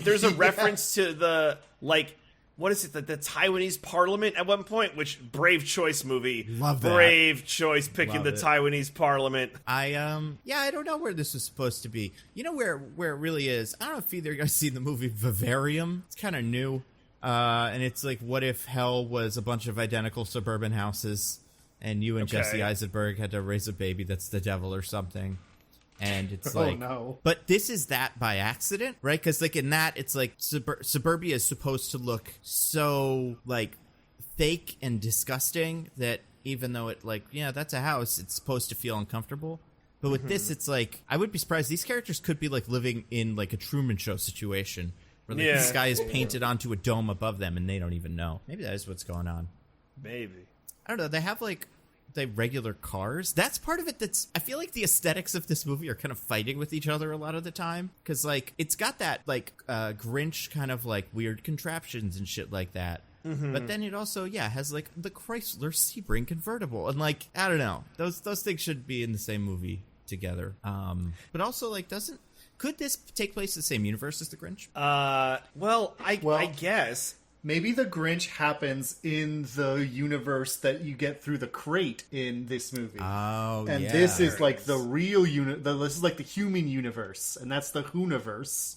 There's a reference to the, like... What is it? The Taiwanese parliament at one point? Which, brave choice movie. Love that. Brave choice picking Love the it. Taiwanese parliament. I don't know where this was supposed to be. You know where it really is? I don't know if either of you guys seen the movie Vivarium. It's kind of new. And it's like, what if hell was a bunch of identical suburban houses and you and Jesse Eisenberg had to raise a baby that's the devil or something? And it's like, no. But this is that by accident, right? Because like in that, it's like suburbia is supposed to look so like fake and disgusting that even though it like, yeah, that's a house, it's supposed to feel uncomfortable. But with this, it's like, I would be surprised. These characters could be like living in like a Truman Show situation where like, the sky is painted onto a dome above them and they don't even know. Maybe that is what's going on. Maybe. I don't know. They have like regular cars. That's part of it. I feel like the aesthetics of this movie are kind of fighting with each other a lot of the time, because like it's got that like Grinch kind of like weird contraptions and shit like that. But then it also has like the Chrysler Sebring convertible, and like I don't know, those things should be in the same movie together. But also like could this take place in the same universe as the Grinch? Well, I guess. Maybe the Grinch happens in the universe that you get through the crate in this movie. Oh, and yeah. this is like the real this is like the human universe, and that's the Hooniverse.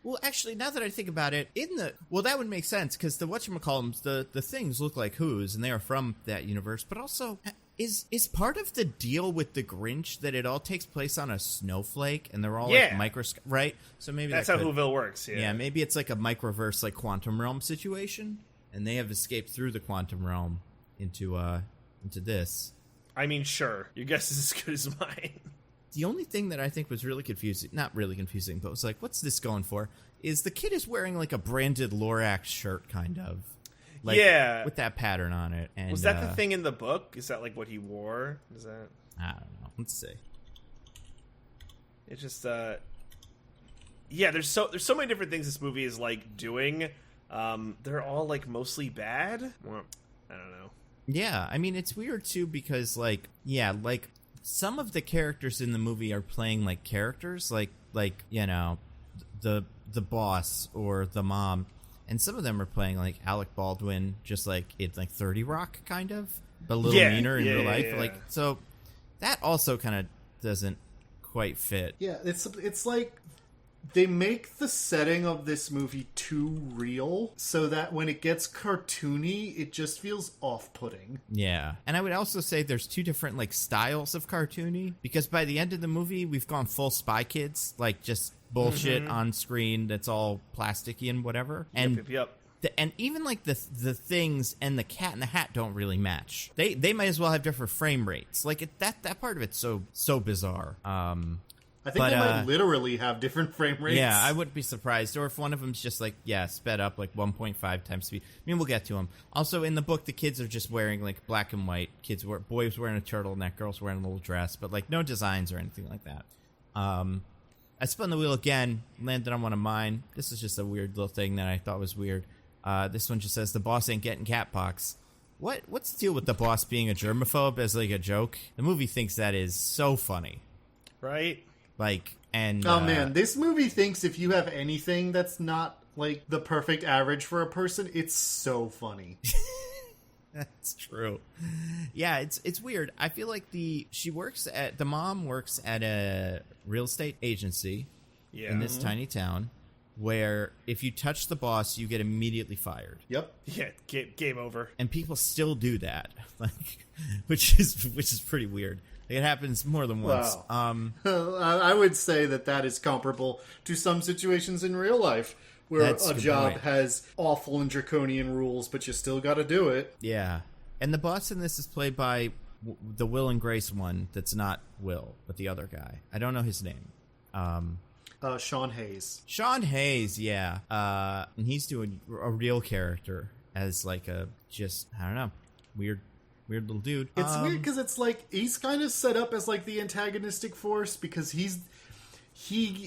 Well, actually, now that I think about it, that would make sense, because the whatchamacallums, the things look like Who's, and they are from that universe, but also, is part of the deal with the Grinch that it all takes place on a snowflake, and they're all like microscope, right? So maybe that's how Whoville works, Yeah, maybe it's like a microverse, like quantum realm situation, and they have escaped through the quantum realm into this. I mean, sure. Your guess is as good as mine. The only thing that I think was really confusing, not really confusing, but was like, what's this going for, is the kid is wearing like a branded Lorax shirt, kind of. Like, with that pattern on it. And was that the thing in the book? Is that like what he wore? Is that? I don't know. Let's see. It's just there's so many different things this movie is like doing. They're all like mostly bad. Well, I don't know. Yeah, I mean it's weird too, because like some of the characters in the movie are playing like characters, like you know, the boss or the mom. And some of them are playing like Alec Baldwin, just like it's like 30 Rock kind of, but a little meaner in real life. Like, so that also kind of doesn't quite fit. Yeah, it's like they make the setting of this movie too real, so that when it gets cartoony, it just feels off-putting. Yeah. And I would also say there's two different like styles of cartoony, because by the end of the movie, we've gone full Spy Kids, like just bullshit on screen that's all plasticky and whatever. And yep. And even like the things and the Cat in the Hat don't really match. They might as well have different frame rates. Like that part of it's so bizarre. I think they might literally have different frame rates. Yeah, I wouldn't be surprised. Or if one of them's just like, sped up like 1.5 times speed. I mean, we'll get to them. Also, in the book, the kids are just wearing like black and white. Boys wearing a turtleneck, girls wearing a little dress, but like no designs or anything like that. I spun the wheel again, landed on one of mine. This is just a weird little thing that I thought was weird. This one just says, the boss ain't getting catpox. What's the deal with the boss being a germaphobe as like a joke? The movie thinks that is so funny. Right? Like, and... Oh man, this movie thinks if you have anything that's not like the perfect average for a person, it's so funny. That's true. Yeah, it's weird. I feel like the mom works at a real estate agency in this tiny town where if you touch the boss, you get immediately fired. Yep. Yeah, game over. And people still do that, like, which is pretty weird. It happens more than once. Wow. I would say that is comparable to some situations in real life where a job has awful and draconian rules, but you still got to do it. Yeah. And the boss in this is played by the Will and Grace one that's not Will, but the other guy. I don't know his name. Sean Hayes. Sean Hayes, yeah. And he's doing a real character as like I don't know, weird little dude. It's weird because it's like he's kind of set up as like the antagonistic force because he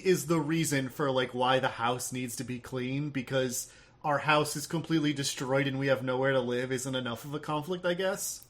is the reason for like why the house needs to be clean, because our house is completely destroyed and we have nowhere to live isn't enough of a conflict, I guess.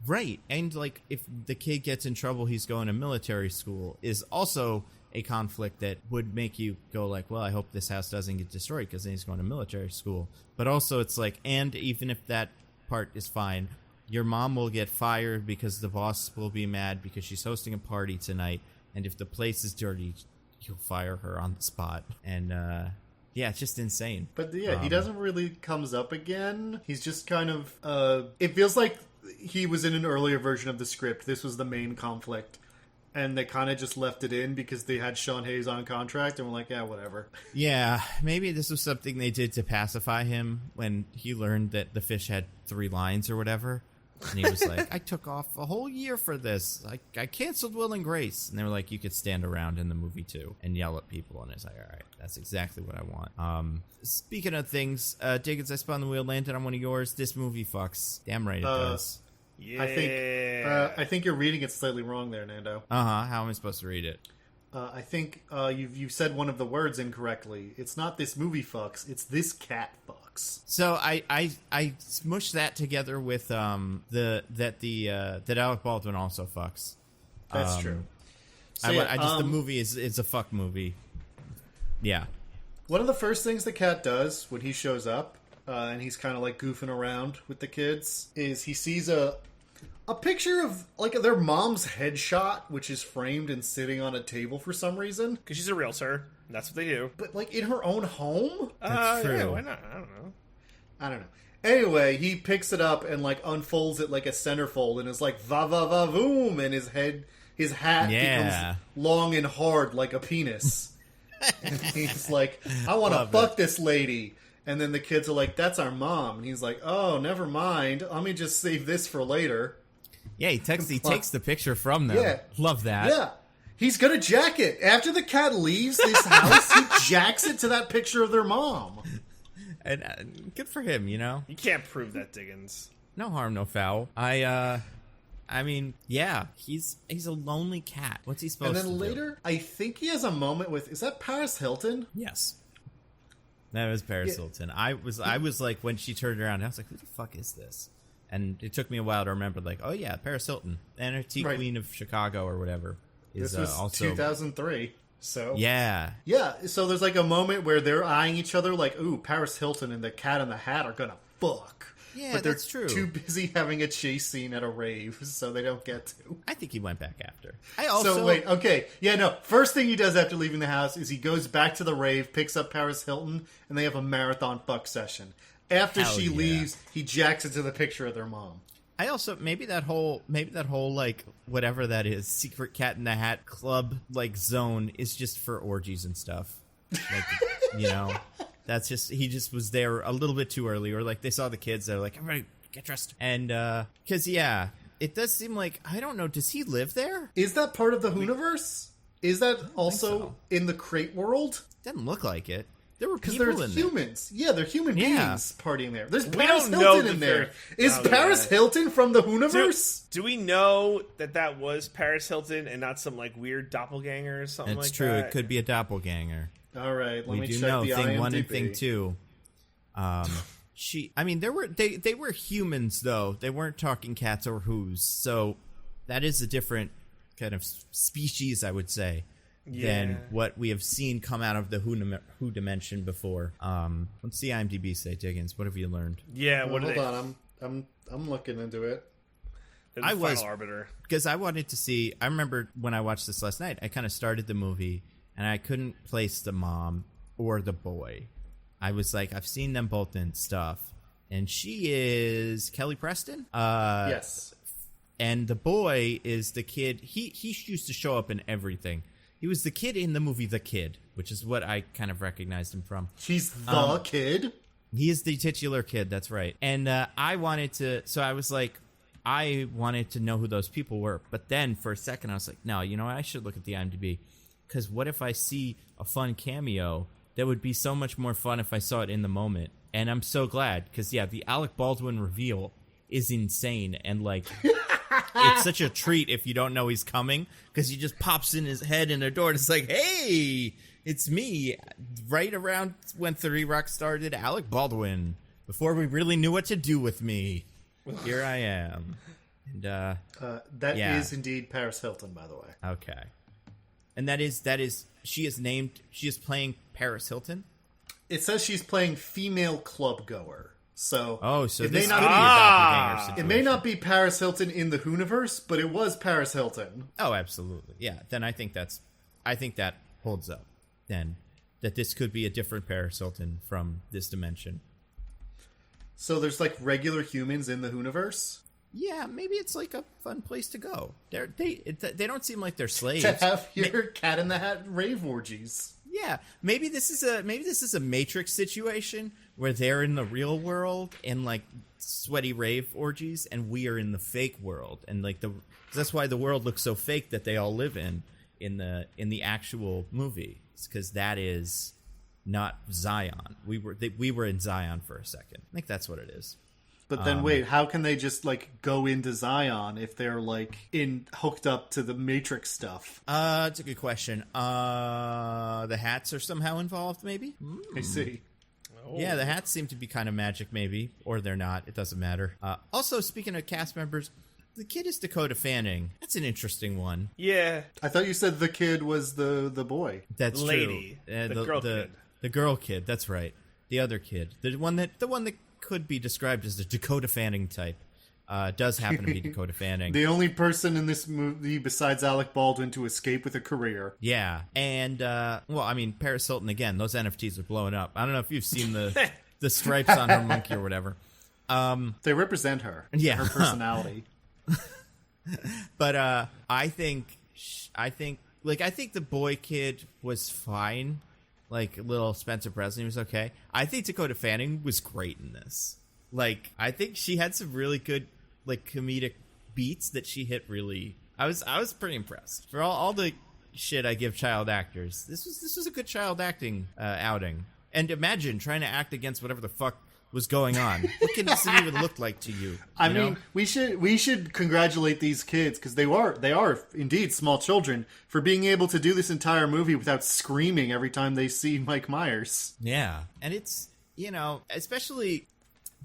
Right. And like if the kid gets in trouble, he's going to military school is also a conflict that would make you go like, well, I hope this house doesn't get destroyed because then he's going to military school. But also it's like, and even if that part is fine, your mom will get fired because the boss will be mad because she's hosting a party tonight. And if the place is dirty, you'll fire her on the spot. And, yeah, it's just insane. But yeah, he doesn't really comes up again. He's just kind of, it feels like he was in an earlier version of the script. This was the main conflict. And they kind of just left it in because they had Sean Hayes on contract and were like, yeah, whatever. Yeah, maybe this was something they did to pacify him when he learned that the fish had 3 lines or whatever. And he was like, I took off a whole year for this. I canceled Will and Grace. And they were like, you could stand around in the movie too and yell at people. And it's like, all right, that's exactly what I want. Speaking of things, Diggins, I spun the wheel, landed on one of yours. This movie fucks. Damn right it does. Yeah. I think you're reading it slightly wrong there, Nando. How am I supposed to read it? I think you've said one of the words incorrectly. It's not this movie fucks. It's this cat fucks. So I smushed that together with that Alec Baldwin also fucks. That's true. So, the movie is a fuck movie. Yeah. One of the first things the cat does when he shows up, and he's kind of like goofing around with the kids, is he sees a picture of like their mom's headshot, which is framed and sitting on a table for some reason. Because she's a realtor. That's what they do. But like in her own home? That's true. Yeah, why not? I don't know. Anyway, he picks it up and like unfolds it like a centerfold and is like va va va voom, and his hat becomes long and hard like a penis. And he's like, I want to fuck this lady. And then the kids are like, that's our mom. And he's like, oh, never mind. Let me just save this for later. Yeah, he takes the picture from them. Yeah. Love that. Yeah. He's going to jack it. After the cat leaves this house, he jacks it to that picture of their mom. And good for him, you know? You can't prove that, Diggins. No harm, no foul. I mean, yeah, he's a lonely cat. What's he supposed to do? And then later, I think he has a moment with, is that Paris Hilton? Yes. That was Paris Hilton. I was like, when she turned around, I was like, who the fuck is this? And it took me a while to remember, like, oh yeah, Paris Hilton, NRT Queen of Chicago or whatever. This was also 2003. So yeah. So there's like a moment where they're eyeing each other, like, ooh, Paris Hilton and the Cat in the Hat are gonna fuck. Yeah, but they're that's true. Too busy having a chase scene at a rave, so they don't get to. I think he went back after. First thing he does after leaving the house is he goes back to the rave, picks up Paris Hilton, and they have a marathon fuck session. After she leaves, he jacks it to the picture of their mom. I also maybe that whole like whatever that is, secret Cat in the Hat club like zone is just for orgies and stuff. Like, you know, that's just he just was there a little bit too early, or like they saw the kids, they're like, everybody get dressed, and because it does seem like, I don't know, does he live there? Is that part of the Hooniverse? Is that also in the crate world? Doesn't look like it. There were people because in there's humans. Yeah, they're human beings partying there. There's Paris don't Hilton know in there. Is Paris Hilton from the Hooniverse? Do we know that was Paris Hilton and not some like weird doppelganger or something like that? It's true. It could be a doppelganger. All right, let me check know the thing IMDb. 1 and thing 2. They were humans though. They weren't talking cats or whoos. So that is a different kind of species, I would say, than what we have seen come out of the Who dimension before. Let's see IMDb say, Diggins. What have you learned? Yeah, what hold on. I'm looking into it. They're the I was- final arbiter. Because I wanted to see. I remember when I watched this last night, I kind of started the movie and I couldn't place the mom or the boy. I was like, I've seen them both in stuff, and she is Kelly Preston. Yes. And the boy is the kid. He used to show up in everything. He was the kid in the movie The Kid, which is what I kind of recognized him from. He's the kid? He is the titular kid, that's right. And I wanted to, so I was like, I wanted to know who those people were. But then for a second, I was like, no, you know what? I should look at the IMDb. Because what if I see a fun cameo that would be so much more fun if I saw it in the moment? And I'm so glad, because, yeah, the Alec Baldwin reveal is insane. And, like, it's such a treat if you don't know he's coming, because he just pops in his head in the door and it's like, hey, it's me. Right around when 3 Rock started, Alec Baldwin, before we really knew what to do with me. Here I am. And That is indeed Paris Hilton, by the way. okay. And that is she is playing Paris Hilton? It says she's playing female club goer. So So it this may not could be a doppelganger situation. It may not be Paris Hilton in the Hooniverse, but it was Paris Hilton. Oh, absolutely. Yeah. Then I think that holds up. Then that this could be a different Paris Hilton from this dimension. So there's like regular humans in the Hooniverse Yeah, maybe it's like a fun place to go. They don't seem like they're slaves. to have your Cat in the Hat rave orgies. Yeah, maybe this is a Matrix situation where they're in the real world and like sweaty rave orgies, and we are in the fake world, and like that's why the world looks so fake that they all live in the actual movie. It's because that is not Zion. We were in Zion for a second. I think that's what it is. But then wait, how can they just like go into Zion if they're like hooked up to the Matrix stuff? It's a good question. The hats are somehow involved, maybe? I see. Yeah, the hats seem to be kind of magic, maybe. Or they're not. It doesn't matter. Also, speaking of cast members, the kid is Dakota Fanning. That's an interesting one. Yeah. I thought you said the kid was the boy. That's Lady. true. The girl kid. The girl kid, that's right. The other kid. The one that could be described as the Dakota Fanning type. Does happen to be Dakota Fanning. The only person in this movie besides Alec Baldwin to escape with a career. Yeah. And, well, I mean, Paris Hilton, again, those NFTs are blowing up. I don't know if you've seen the stripes on her monkey or whatever. They represent her. Yeah. Her personality. But I think the boy kid was fine. Like, little Spencer Presley was okay. I think Dakota Fanning was great in this. Like, I think she had some really good, like, comedic beats that she hit really. I was pretty impressed. For all the shit I give child actors, this was a good child acting outing. And imagine trying to act against whatever the fuck was going on. What can this even look like to you? I You mean, know? we should congratulate these kids because they are indeed small children for being able to do this entire movie without screaming every time they see Mike Myers. Yeah, and it's, especially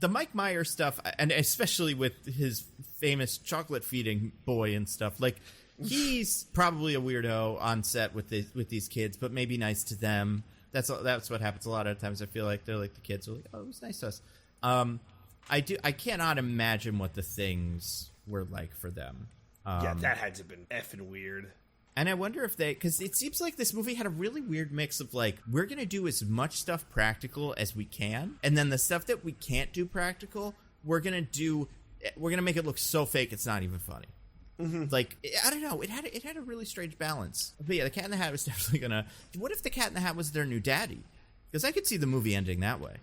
the Mike Myers stuff, and especially with his famous chocolate feeding boy and stuff. Like, he's probably a weirdo on set with these kids, but maybe nice to them. That's what happens a lot of times. I feel like they're like the kids are like, oh, it was nice to us. I cannot imagine what the things were like for them. Yeah, that had to have been effing weird. And I wonder if because it seems like this movie had a really weird mix of like, we're going to do as much stuff practical as we can. And then the stuff that we can't do practical, we're going to make it look so fake it's not even funny. Mm-hmm. Like, I don't know. It had a really strange balance. But yeah, the Cat in the Hat was definitely gonna. What if the Cat in the Hat was their new daddy? Because I could see the movie ending that way.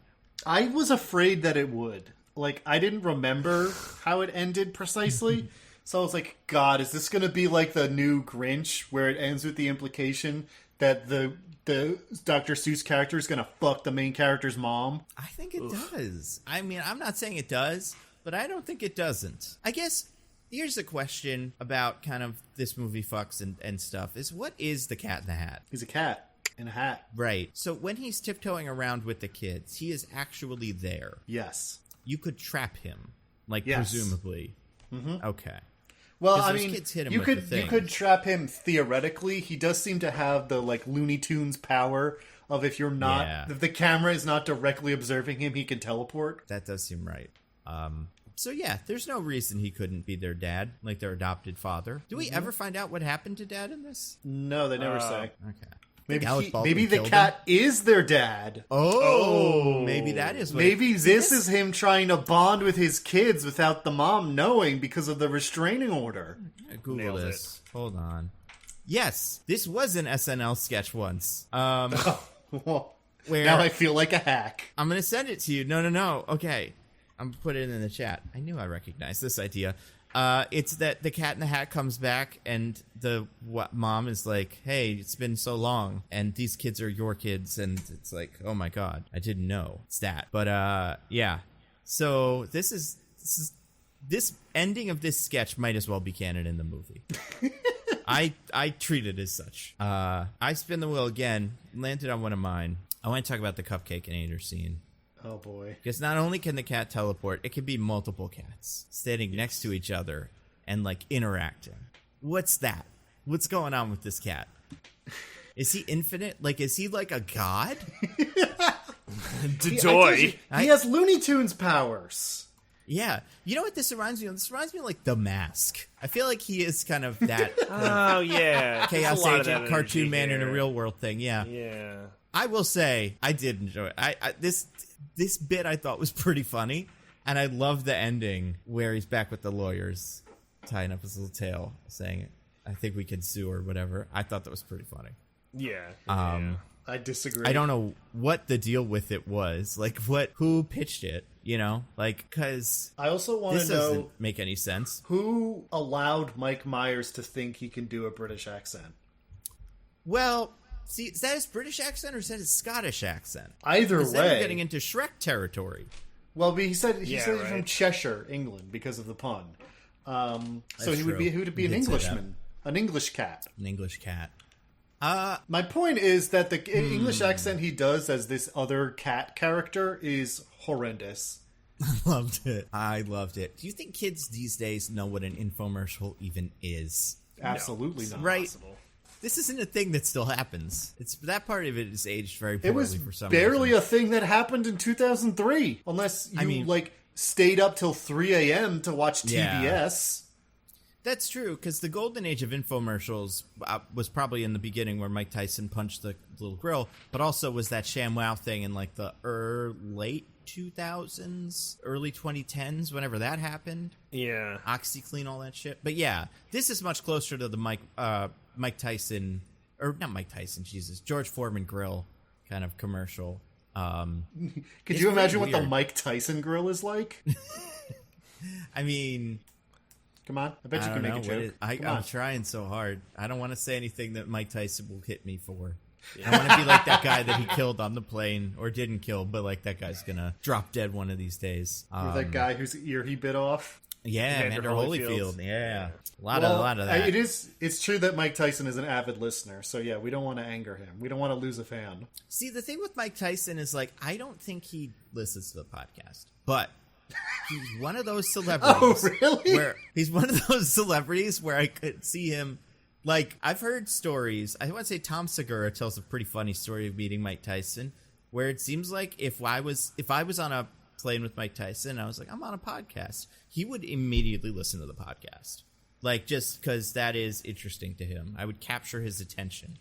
I was afraid that it would. Like, I didn't remember how it ended precisely. So I was like, God, is this going to be like the new Grinch, where it ends with the implication that the Dr. Seuss character is going to fuck the main character's mom? I think it does. I mean, I'm not saying it does, but I don't think it doesn't. I guess here's a question about kind of this movie fucks and stuff, is what is the Cat in the Hat? He's a cat in a hat. Right. So when he's tiptoeing around with the kids, he is actually there. Yes. You could trap him, like, Yes. presumably. Mm-hmm. Okay. Well, 'Cause I those mean, kids hit him you with could the things. you could trap him theoretically. He does seem to have the like Looney Tunes power of if you're not Yeah. if the camera is not directly observing him, he can teleport. That does seem right. So yeah, there's no reason he couldn't be their dad, like their adopted father. Do we ever find out what happened to Dad in this? No, they never say. Okay. Maybe the cat is their dad. Oh, maybe that is what Maybe this is him trying to bond with his kids without the mom knowing because of the restraining order. Google Nailed this. Hold on. Yes, this was an SNL sketch once. Where now I feel like a hack. I'm going to send it to you. No. Okay. I'm going to put it in the chat. I knew I recognized this idea. It's that the Cat in the Hat comes back and the mom is like, hey, it's been so long and these kids are your kids. And it's like, oh my God, I didn't know it's that. But yeah. So this ending of this sketch might as well be canon in the movie. I treat it as such. I spin the wheel again, landed on one of mine. I want to talk about the Cupcakeinator scene. Oh boy. Because not only can the cat teleport, it can be multiple cats standing next to each other and like interacting. What's that? What's going on with this cat? Is he infinite? Like, is he like a god? Dodoy. He has Looney Tunes powers. Yeah. You know what this reminds me of? This reminds me of like The Mask. I feel like he is kind of that Oh, yeah. Chaos There's a lot of Agent that cartoon energy man in a here. real world thing. Yeah. Yeah. I will say I did enjoy it. This bit I thought was pretty funny, and I love the ending where he's back with the lawyers tying up his little tail saying, I think we can sue or whatever. I thought that was pretty funny. Yeah. I disagree. I don't know what the deal with it was. Like, who pitched it, you know? Like, because I also want this to know doesn't make any sense. who allowed Mike Myers to think he can do a British accent. Well, see, is that his British accent or is that his Scottish accent? Either Is that way, getting into Shrek territory? well, he said he's right. from Cheshire, England, because of the pun. So That's he would be true. who to be You an did say Englishman, an English cat. An English cat. My point is that the English accent he does as this other cat character is horrendous. Loved it. I loved it. Do you think kids these days know what an infomercial even is? Absolutely No, not. Right. Possible. This isn't a thing that still happens. It's that part of it is aged very It poorly was for some barely reason. a thing that happened in 2003, unless you stayed up till 3 a.m. to watch Yeah. TBS. That's true, because the golden age of infomercials was probably in the beginning where Mike Tyson punched the little grill, but also was that ShamWow thing in like the late 2000s, early 2010s, whenever that happened. Yeah. OxyClean, all that shit. But yeah, this is much closer to the Mike Tyson, or not Mike Tyson, Jesus, George Foreman grill kind of commercial. Could It's you imagine what really the weird. Mike Tyson grill is like? I mean, Come on, I bet I you can don't make know. a joke. Come I'm on. trying so hard. I don't want to say anything that Mike Tyson will hit me for. I want to be like that guy that he killed on the plane, or didn't kill, but like that guy's gonna drop dead one of these days. Or that guy whose ear he bit off. Yeah, Evander Mander Holyfield. Holyfield. Yeah, a lot of that. It's true that Mike Tyson is an avid listener, so yeah, we don't want to anger him. We don't want to lose a fan. See, the thing with Mike Tyson is like I don't think he listens to the podcast, but he's one of those celebrities. Oh, really? Where he's one of those celebrities where I could see him. Like, I've heard stories. I want to say Tom Segura tells a pretty funny story of meeting Mike Tyson, where it seems like if I was on a plane with Mike Tyson, I was like, I'm on a podcast, he would immediately listen to the podcast. Like, just because that is interesting to him. I would capture his attention.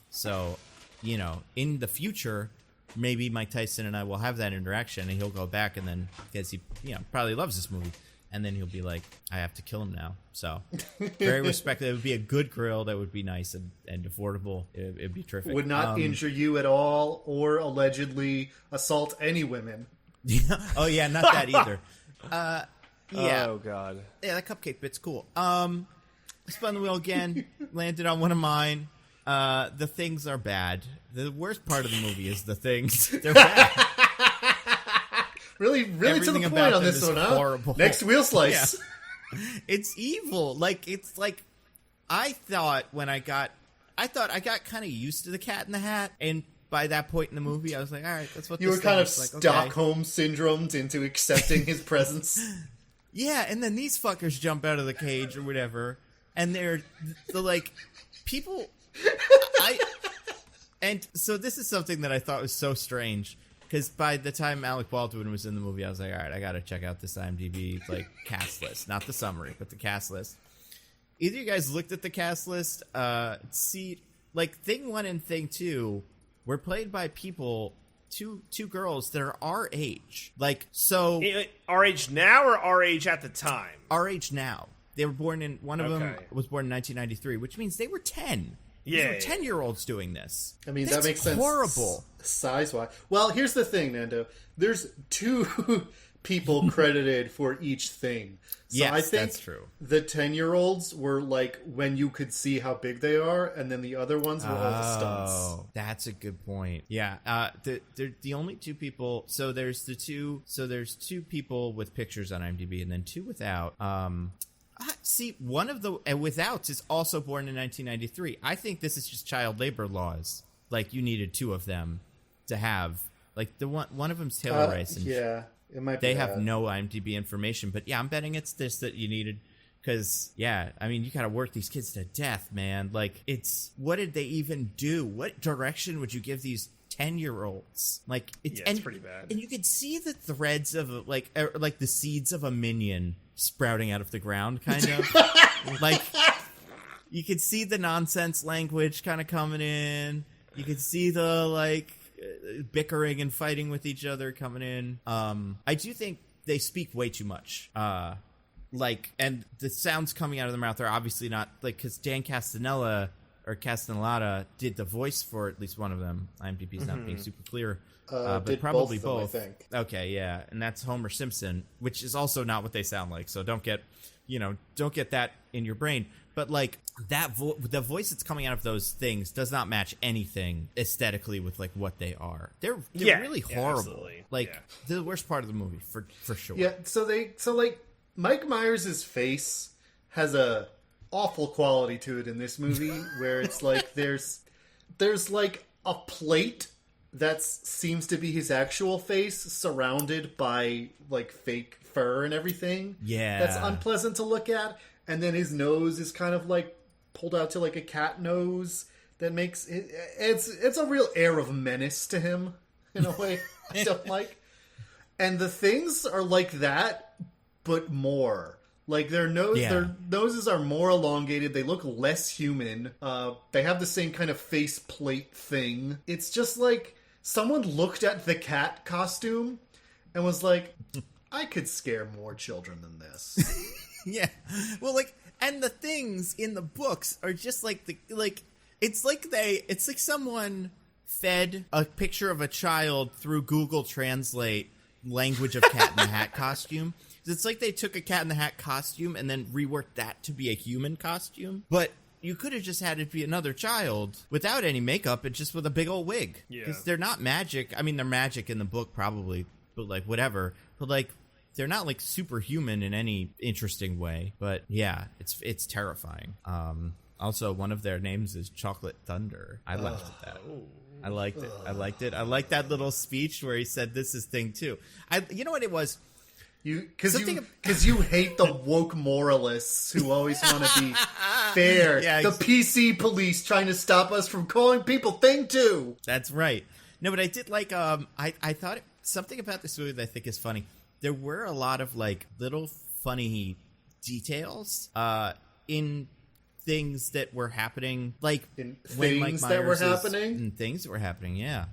So, you know, in the future, maybe Mike Tyson and I will have that interaction, and he'll go back and then, because he, you know, probably loves this movie, and then he'll be like, I have to kill him now. So, very respectful. It would be a good grill that would be nice and affordable. It'd be terrific. Would not injure you at all, or allegedly assault any women. Oh, yeah, not that either. Yeah. Oh, God. Yeah, that cupcake bit's cool. Spun the wheel again, landed on one of mine. The things are bad. The worst part of the movie is the things. They're bad. Really to Everything the about point on them this is one, huh? horrible. Next wheel slice. Yeah. It's evil. I thought I got kind of used to the Cat in the Hat, and by that point in the movie, I was like, all right, that's what You this were kind of thing is like. Okay. Stockholm syndromed into accepting his presence. Yeah, and then these fuckers jump out of the cage or whatever, and they're like people. And so this is something that I thought was so strange. Because by the time Alec Baldwin was in the movie, I was like, all right, I got to check out this IMDb cast list. Not the summary, but the cast list. Either you guys looked at the cast list, see, Thing 1 and Thing 2 were played by people, two girls that are our age. Our age now or our age at the time? Our age now. They were born in, one of them was born in 1993, which means they were 10. Yeah. These were 10-year-olds doing this. I mean, That's that makes sense. Horrible. Size-wise. Well, here's the thing, Nando. There's 2 people credited for each thing. So yes, I think that's true. The 10-year-olds were when you could see how big they are, and then the other ones were all the stunts. Oh, that's a good point. Yeah, the only 2 people. So there's 2 people with pictures on IMDb, and then 2 without. See, one of the withouts is also born in 1993. I think this is just child labor laws. You needed 2 of them to have. The one of them's Taylor Rice. And yeah. It might be they have no IMDb information, but yeah, I'm betting it's this that you needed. Because, yeah, I mean, you got to work these kids to death, man. What did they even do? What direction would you give these 10-year-olds? It's pretty bad. And you could see the threads of, the seeds of a minion sprouting out of the ground, kind of. You could see the nonsense language kind of coming in. You could see the, bickering and fighting with each other coming in. I do think they speak way too much. And the sounds coming out of their mouth are obviously not because Dan Castellaneta did the voice for at least one of them. IMDb's not being super clear, but probably both. I think. Okay, yeah, and that's Homer Simpson, which is also not what they sound like. So don't get that in your brain. But the voice that's coming out of those things does not match anything aesthetically with what they are. They're really horrible. The worst part of the movie for sure. Yeah. So Mike Myers' face has a awful quality to it in this movie, where it's there's a plate that seems to be his actual face, surrounded by fake fur and everything. Yeah, that's unpleasant to look at. And then his nose is kind of pulled out to a cat nose that makes it's a real air of menace to him in a way I don't like. And the things are like that, but more. Their noses are more elongated. They look less human. They have the same kind of face plate thing. It's just someone looked at the cat costume and was like, I could scare more children than this. Yeah, well, and the things in the books are just it's like someone fed a picture of a child through Google Translate language of Cat in the Hat costume. It's like they took a Cat in the Hat costume and then reworked that to be a human costume, but you could have just had it be another child without any makeup and just with a big old wig. Because they're not magic. I mean, they're magic in the book probably, but whatever. But they're not superhuman in any interesting way, but yeah, it's terrifying. Also, one of their names is Chocolate Thunder. I laughed at that. I liked it. I liked that little speech where he said, "This is Thing 2." You know what it was? Because you hate the woke moralists who always want to be fair. Yeah, the PC police trying to stop us from calling people Thing 2. That's right. No, but I did I thought something about this movie that I think is funny. There were a lot of little funny details in things that were happening, in things that were happening. Yeah,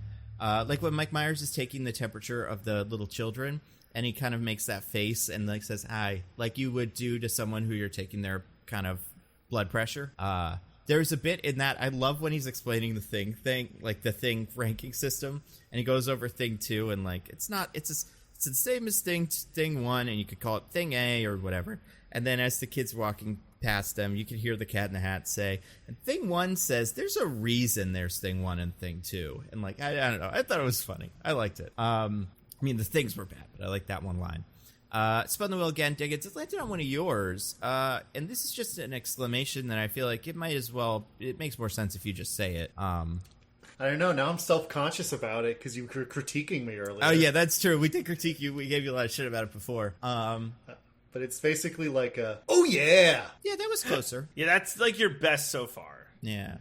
when Mike Myers is taking the temperature of the little children, and he kind of makes that face and says hi, like you would do to someone who you're taking their kind of blood pressure. There's a bit in that I love when he's explaining the thing, the thing ranking system, and he goes over Thing 2, and it's the same as Thing 1, and you could call it Thing A or whatever. And then as the kid's walking past them, you can hear the Cat in the Hat say, and Thing 1 says, there's a reason there's Thing 1 and Thing 2. And I don't know. I thought it was funny. I liked it. I mean, the things were bad, but I like that one line. Spun the wheel again, Diggins. It landed on one of yours. And this is just an exclamation that I feel like it makes more sense if you just say it. I don't know. Now I'm self-conscious about it because you were critiquing me earlier. Oh, yeah, that's true. We did critique you. We gave you a lot of shit about it before. But it's basically oh, yeah. Yeah, that was closer. Yeah, that's your best so far. Yeah.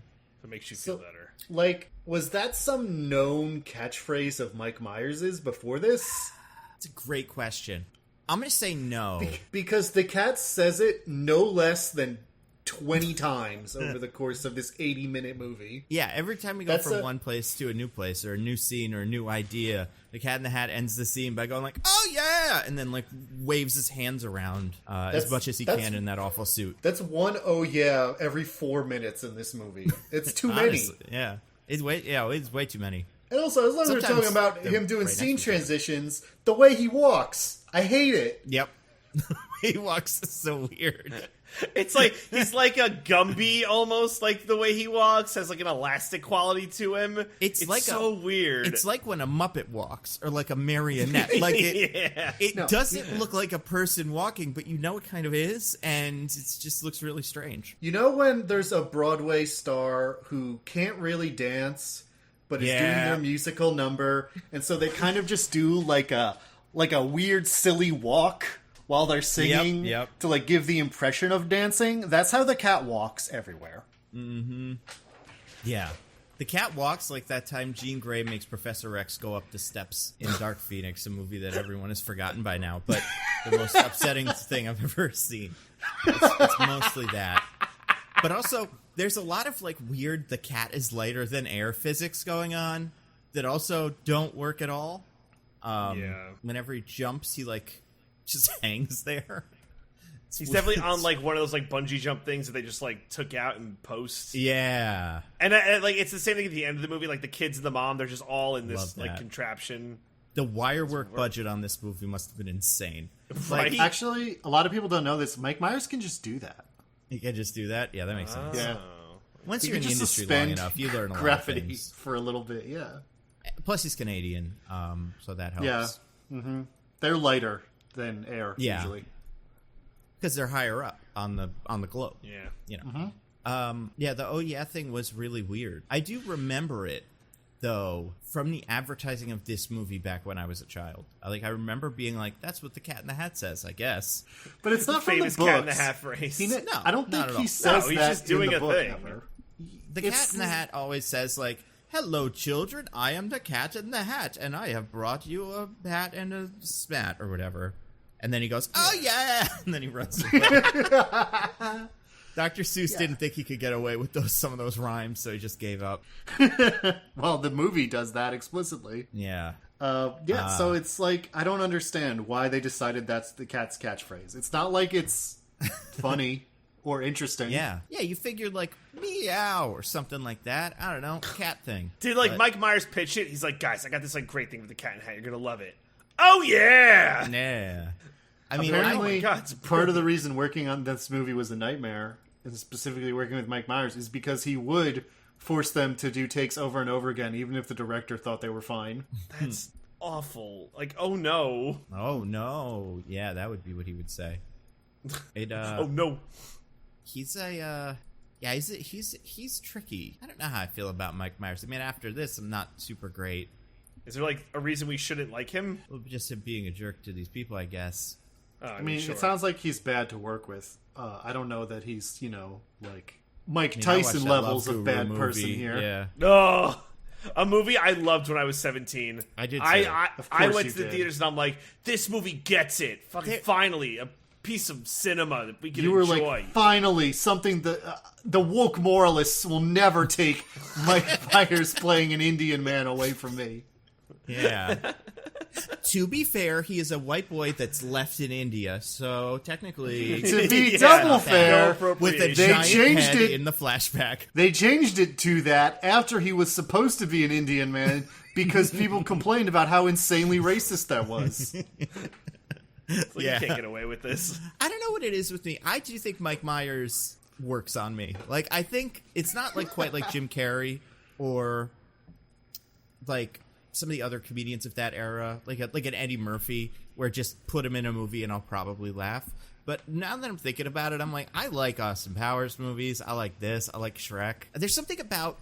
It makes you feel better. Like, was that some known catchphrase of Mike Myers's before this? It's a great question. I'm going to say no. Because the cat says it no less than 20 times over the course of this 80-minute movie. Yeah, every time we go from one place to a new place or a new scene or a new idea, the Cat in the Hat ends the scene by going like, "Oh yeah!" and then like waves his hands around as much as he can in that awful suit. That's one "oh yeah" every 4 minutes in this movie. It's too many. Honestly, yeah. It's way too many. And also, as long as we're talking about him doing scene transitions, the way he walks, I hate it. Yep. He walks so weird. It's like he's like a Gumby almost, like the way he walks has like an elastic quality to him. It's like so weird. It's like when a Muppet walks or like a marionette. Like it doesn't look like a person walking, but you know it kind of is, and it just looks really strange. You know when there's a Broadway star who can't really dance but is doing their musical number, and so they kind of just do like a weird silly walk while they're singing to like give the impression of dancing. That's how the cat walks everywhere. Mm-hmm. Yeah. The cat walks like that time Jean Grey makes Professor X go up the steps in Dark Phoenix, a movie that everyone has forgotten by now, but the most upsetting thing I've ever seen. It's mostly that. But also, there's a lot of like weird the cat is lighter than air physics going on that also don't work at all. Whenever he jumps, he like just hangs there. He's definitely on like one of those like bungee jump things that they just like took out in post. Yeah, and like it's the same thing at the end of the movie. Like the kids and the mom, they're just all in this like contraption. The wire work budget on this movie must have been insane. Right? Like, actually, a lot of people don't know this. Mike Myers can just do that. He can just do that. Yeah, that makes sense. Yeah. Once you're in the industry long enough, you learn a lot of things for a little bit. Yeah. Plus, he's Canadian, so that helps. Yeah. Mm-hmm. They're lighter than air usually. Because they're higher up on the globe. Yeah. You know. Mm-hmm. The oh yeah thing was really weird. I do remember it, though, from the advertising of this movie back when I was a child. I remember being like, that's what the Cat in the Hat says, I guess. But it's not from the books. Cat in the Hat phrase. I don't think he says he's that just doing in the a book thing. ever. The Cat in the Hat always says, like, "Hello, children, I am the Cat in the Hat, and I have brought you a hat and a spat," or whatever. And then he goes, "Oh, yeah!" And then he runs away. Dr. Seuss didn't think he could get away with some of those rhymes, so he just gave up. Well, the movie does that explicitly. Yeah. So it's like, I don't understand why they decided that's the cat's catchphrase. It's not like it's funny or interesting. Yeah. Yeah, you figured like meow or something like that. I don't know, cat thing. Dude, Mike Myers pitched it. He's like, "Guys, I got this like great thing with the Cat in the Hat. You're gonna love it." Oh yeah. Yeah. I mean, apparently, part of the reason working on this movie was a nightmare, and specifically working with Mike Myers, is because he would force them to do takes over and over again, even if the director thought they were fine. That's awful. Like, oh no. Oh no. Yeah, that would be what he would say. Oh no. He's he's tricky. I don't know how I feel about Mike Myers. I mean, after this, I'm not super great. Is there like a reason we shouldn't like him? Well, just him being a jerk to these people, I guess. I mean, sure. It sounds like he's bad to work with. I don't know that he's, like Mike Tyson levels of bad person here. Yeah. Oh, a movie I loved when I was 17. I did. I went to the theaters and I'm like, this movie gets it. Fucking finally, a piece of cinema that we can enjoy. You were like, finally, something that the woke moralists will never take Mike Myers playing an Indian man away from me. Yeah. To be fair, he is a white boy that's left in India, so technically, to be double fair, with a giant head in the flashback. They changed it to that after he was supposed to be an Indian man because people complained about how insanely racist that was. You can't get away with this. I don't know what it is with me. I do think Mike Myers works on me. Like, I think it's not like quite like Jim Carrey or like some of the other comedians of that era, like an Eddie Murphy, where just put him in a movie and I'll probably laugh. But now that I'm thinking about it, I'm like, I like Austin Powers movies. I like this. I like Shrek. There's something about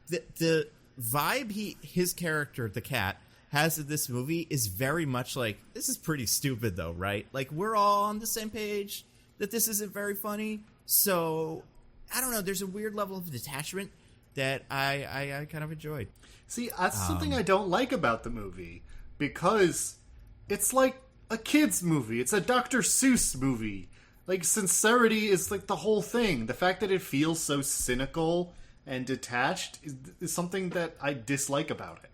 the vibe his character, the cat, has in this movie is very much like, this is pretty stupid though, right? Like, we're all on the same page that this isn't very funny. So, I don't know. There's a weird level of detachment that I kind of enjoyed. See, that's something I don't like about the movie, because it's like a kid's movie. It's a Dr. Seuss movie. Like, sincerity is like the whole thing. The fact that it feels so cynical and detached is something that I dislike about it.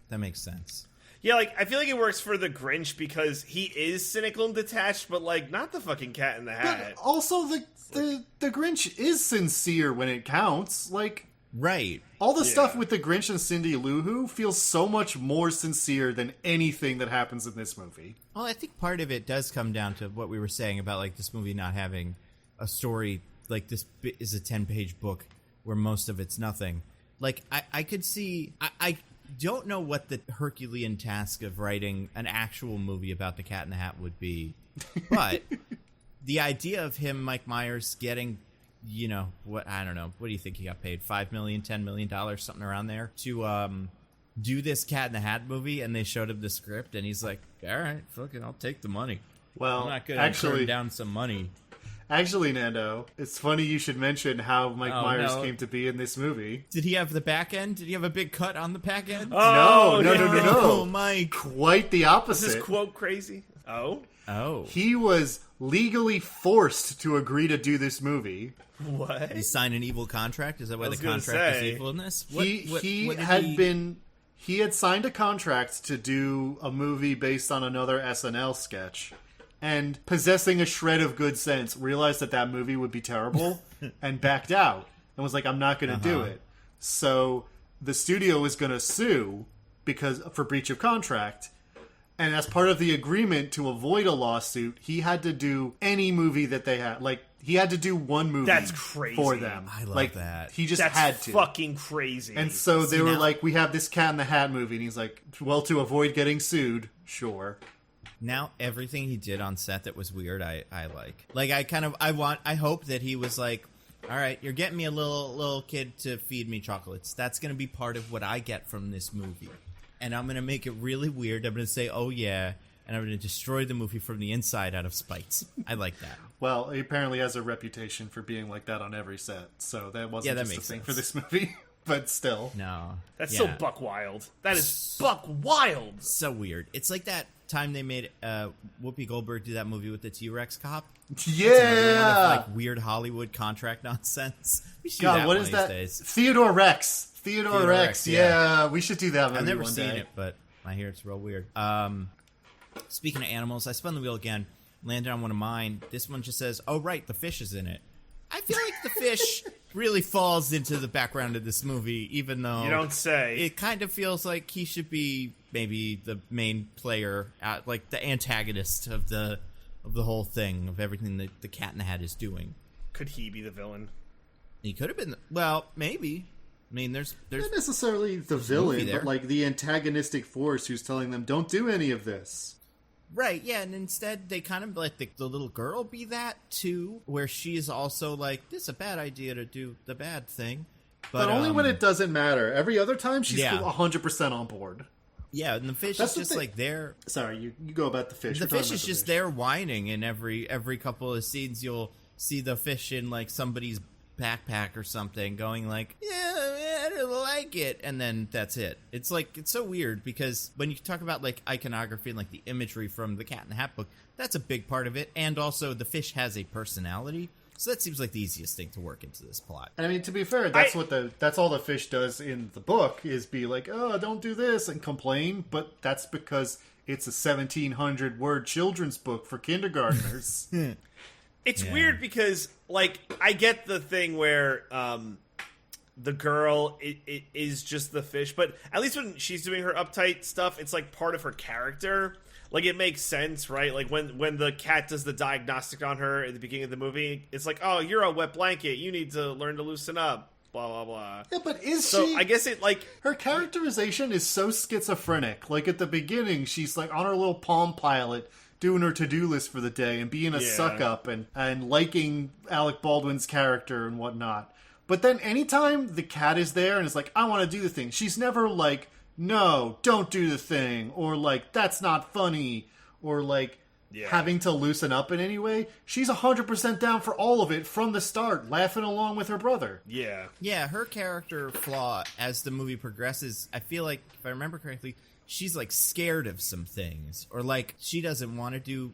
That makes sense. Yeah, like, I feel like it works for the Grinch because he is cynical and detached, but, like, not the fucking Cat in the Hat. But also, the Grinch is sincere when it counts. Like, right. All the stuff with the Grinch and Cindy Lou Who feels so much more sincere than anything that happens in this movie. Well, I think part of it does come down to what we were saying about, like, this movie not having a story. Like, this is a 10-page book where most of it's nothing. Like, I could see... I don't know what the Herculean task of writing an actual movie about the Cat in the Hat would be, but the idea of him, Mike Myers, getting... you know, I don't know. What do you think he got paid? $5 million, $10 million, something around there to do this Cat in the Hat movie, and they showed him the script, and he's like, all right, fucking, I'll take the money. Well, I'm not going to turn down some money. Actually, Nando, it's funny you should mention how Mike Myers came to be in this movie. Did he have the back end? Did he have a big cut on the back end? No, Oh, Mike. Quite the opposite. Is this quote crazy? Oh. He was legally forced to agree to do this movie. What? He signed an evil contract? Is that why the contract is evil in this? He had signed a contract to do a movie based on another SNL sketch, and possessing a shred of good sense, realized that movie would be terrible and backed out and was like, I'm not going to do it. So the studio was going to sue for breach of contract. And as part of the agreement to avoid a lawsuit, he had to do any movie that they had. Like, he had to do one movie That's crazy. for them. I love that. He just That's had to. fucking crazy. And so they were like, we have this Cat in the Hat movie. And he's like, well, to avoid getting sued, sure. Now, everything he did on set that was weird, I like. Like, I hope that he was like, all right, you're getting me a little kid to feed me chocolates. That's going to be part of what I get from this movie. And I'm going to make it really weird. I'm going to say, oh, yeah. And I'm going to destroy the movie from the inside out of spite. I like that. Well, he apparently has a reputation for being like that on every set. So that wasn't just a thing for this movie. But still. No. That's so buck wild. That is buck wild. So weird. It's like that time they made Whoopi Goldberg do that movie with the T-Rex cop. Yeah. Like weird Hollywood contract nonsense. We should God, do that what one is of these that? days. Theodore Rex. Theodore Rex. Yeah, we should do that movie. I've never one seen day. it, but I hear it's real weird. Speaking of animals, I spun the wheel again, landed on one of mine. This one just says, oh, right, the fish is in it. I feel like the fish really falls into the background of this movie, even though... You don't say. It kind of feels like he should be maybe the main player, like the antagonist of the whole thing, of everything that the Cat in the Hat is doing. Could he be the villain? He could have been... Well, maybe. I mean, there's not necessarily the villain, but like the antagonistic force who's telling them, don't do any of this. Right, yeah, and instead they kind of let the little girl be that, too, where she is also like, this is a bad idea to do the bad thing. But only when it doesn't matter. Every other time, she's 100% on board. Yeah, and the fish is just like there. Sorry, you go about the fish. The fish is just there whining, and every couple of scenes you'll see the fish in like somebody's backpack or something going like, yeah, I don't like it, and then that's it. It's like, it's so weird because when you talk about like iconography and like the imagery from the Cat in the Hat book, that's a big part of it, and also the fish has a personality, so that seems like the easiest thing to work into this plot. I mean, to be fair, that's all the fish does in the book is be like, oh, don't do this and complain, but that's because it's a 1,700 word children's book for kindergartners. It's weird because, like, I get the thing where the girl it is just the fish, but at least when she's doing her uptight stuff, it's, like, part of her character. Like, it makes sense, right? Like, when the cat does the diagnostic on her at the beginning of the movie, it's like, oh, you're a wet blanket. You need to learn to loosen up. Blah, blah, blah. Yeah, but she... So, I guess it, like... Her characterization is so schizophrenic. Like, at the beginning, she's, like, on her little Palm Pilot... doing her to-do list for the day and being a suck-up and liking Alec Baldwin's character and whatnot. But then anytime the cat is there and is like, I want to do the thing, she's never like, no, don't do the thing, or like, that's not funny, or like, having to loosen up in any way. She's 100% down for all of it from the start, laughing along with her brother. Yeah. Yeah, her character flaw as the movie progresses, I feel like, if I remember correctly, she's like scared of some things, or like she doesn't want to do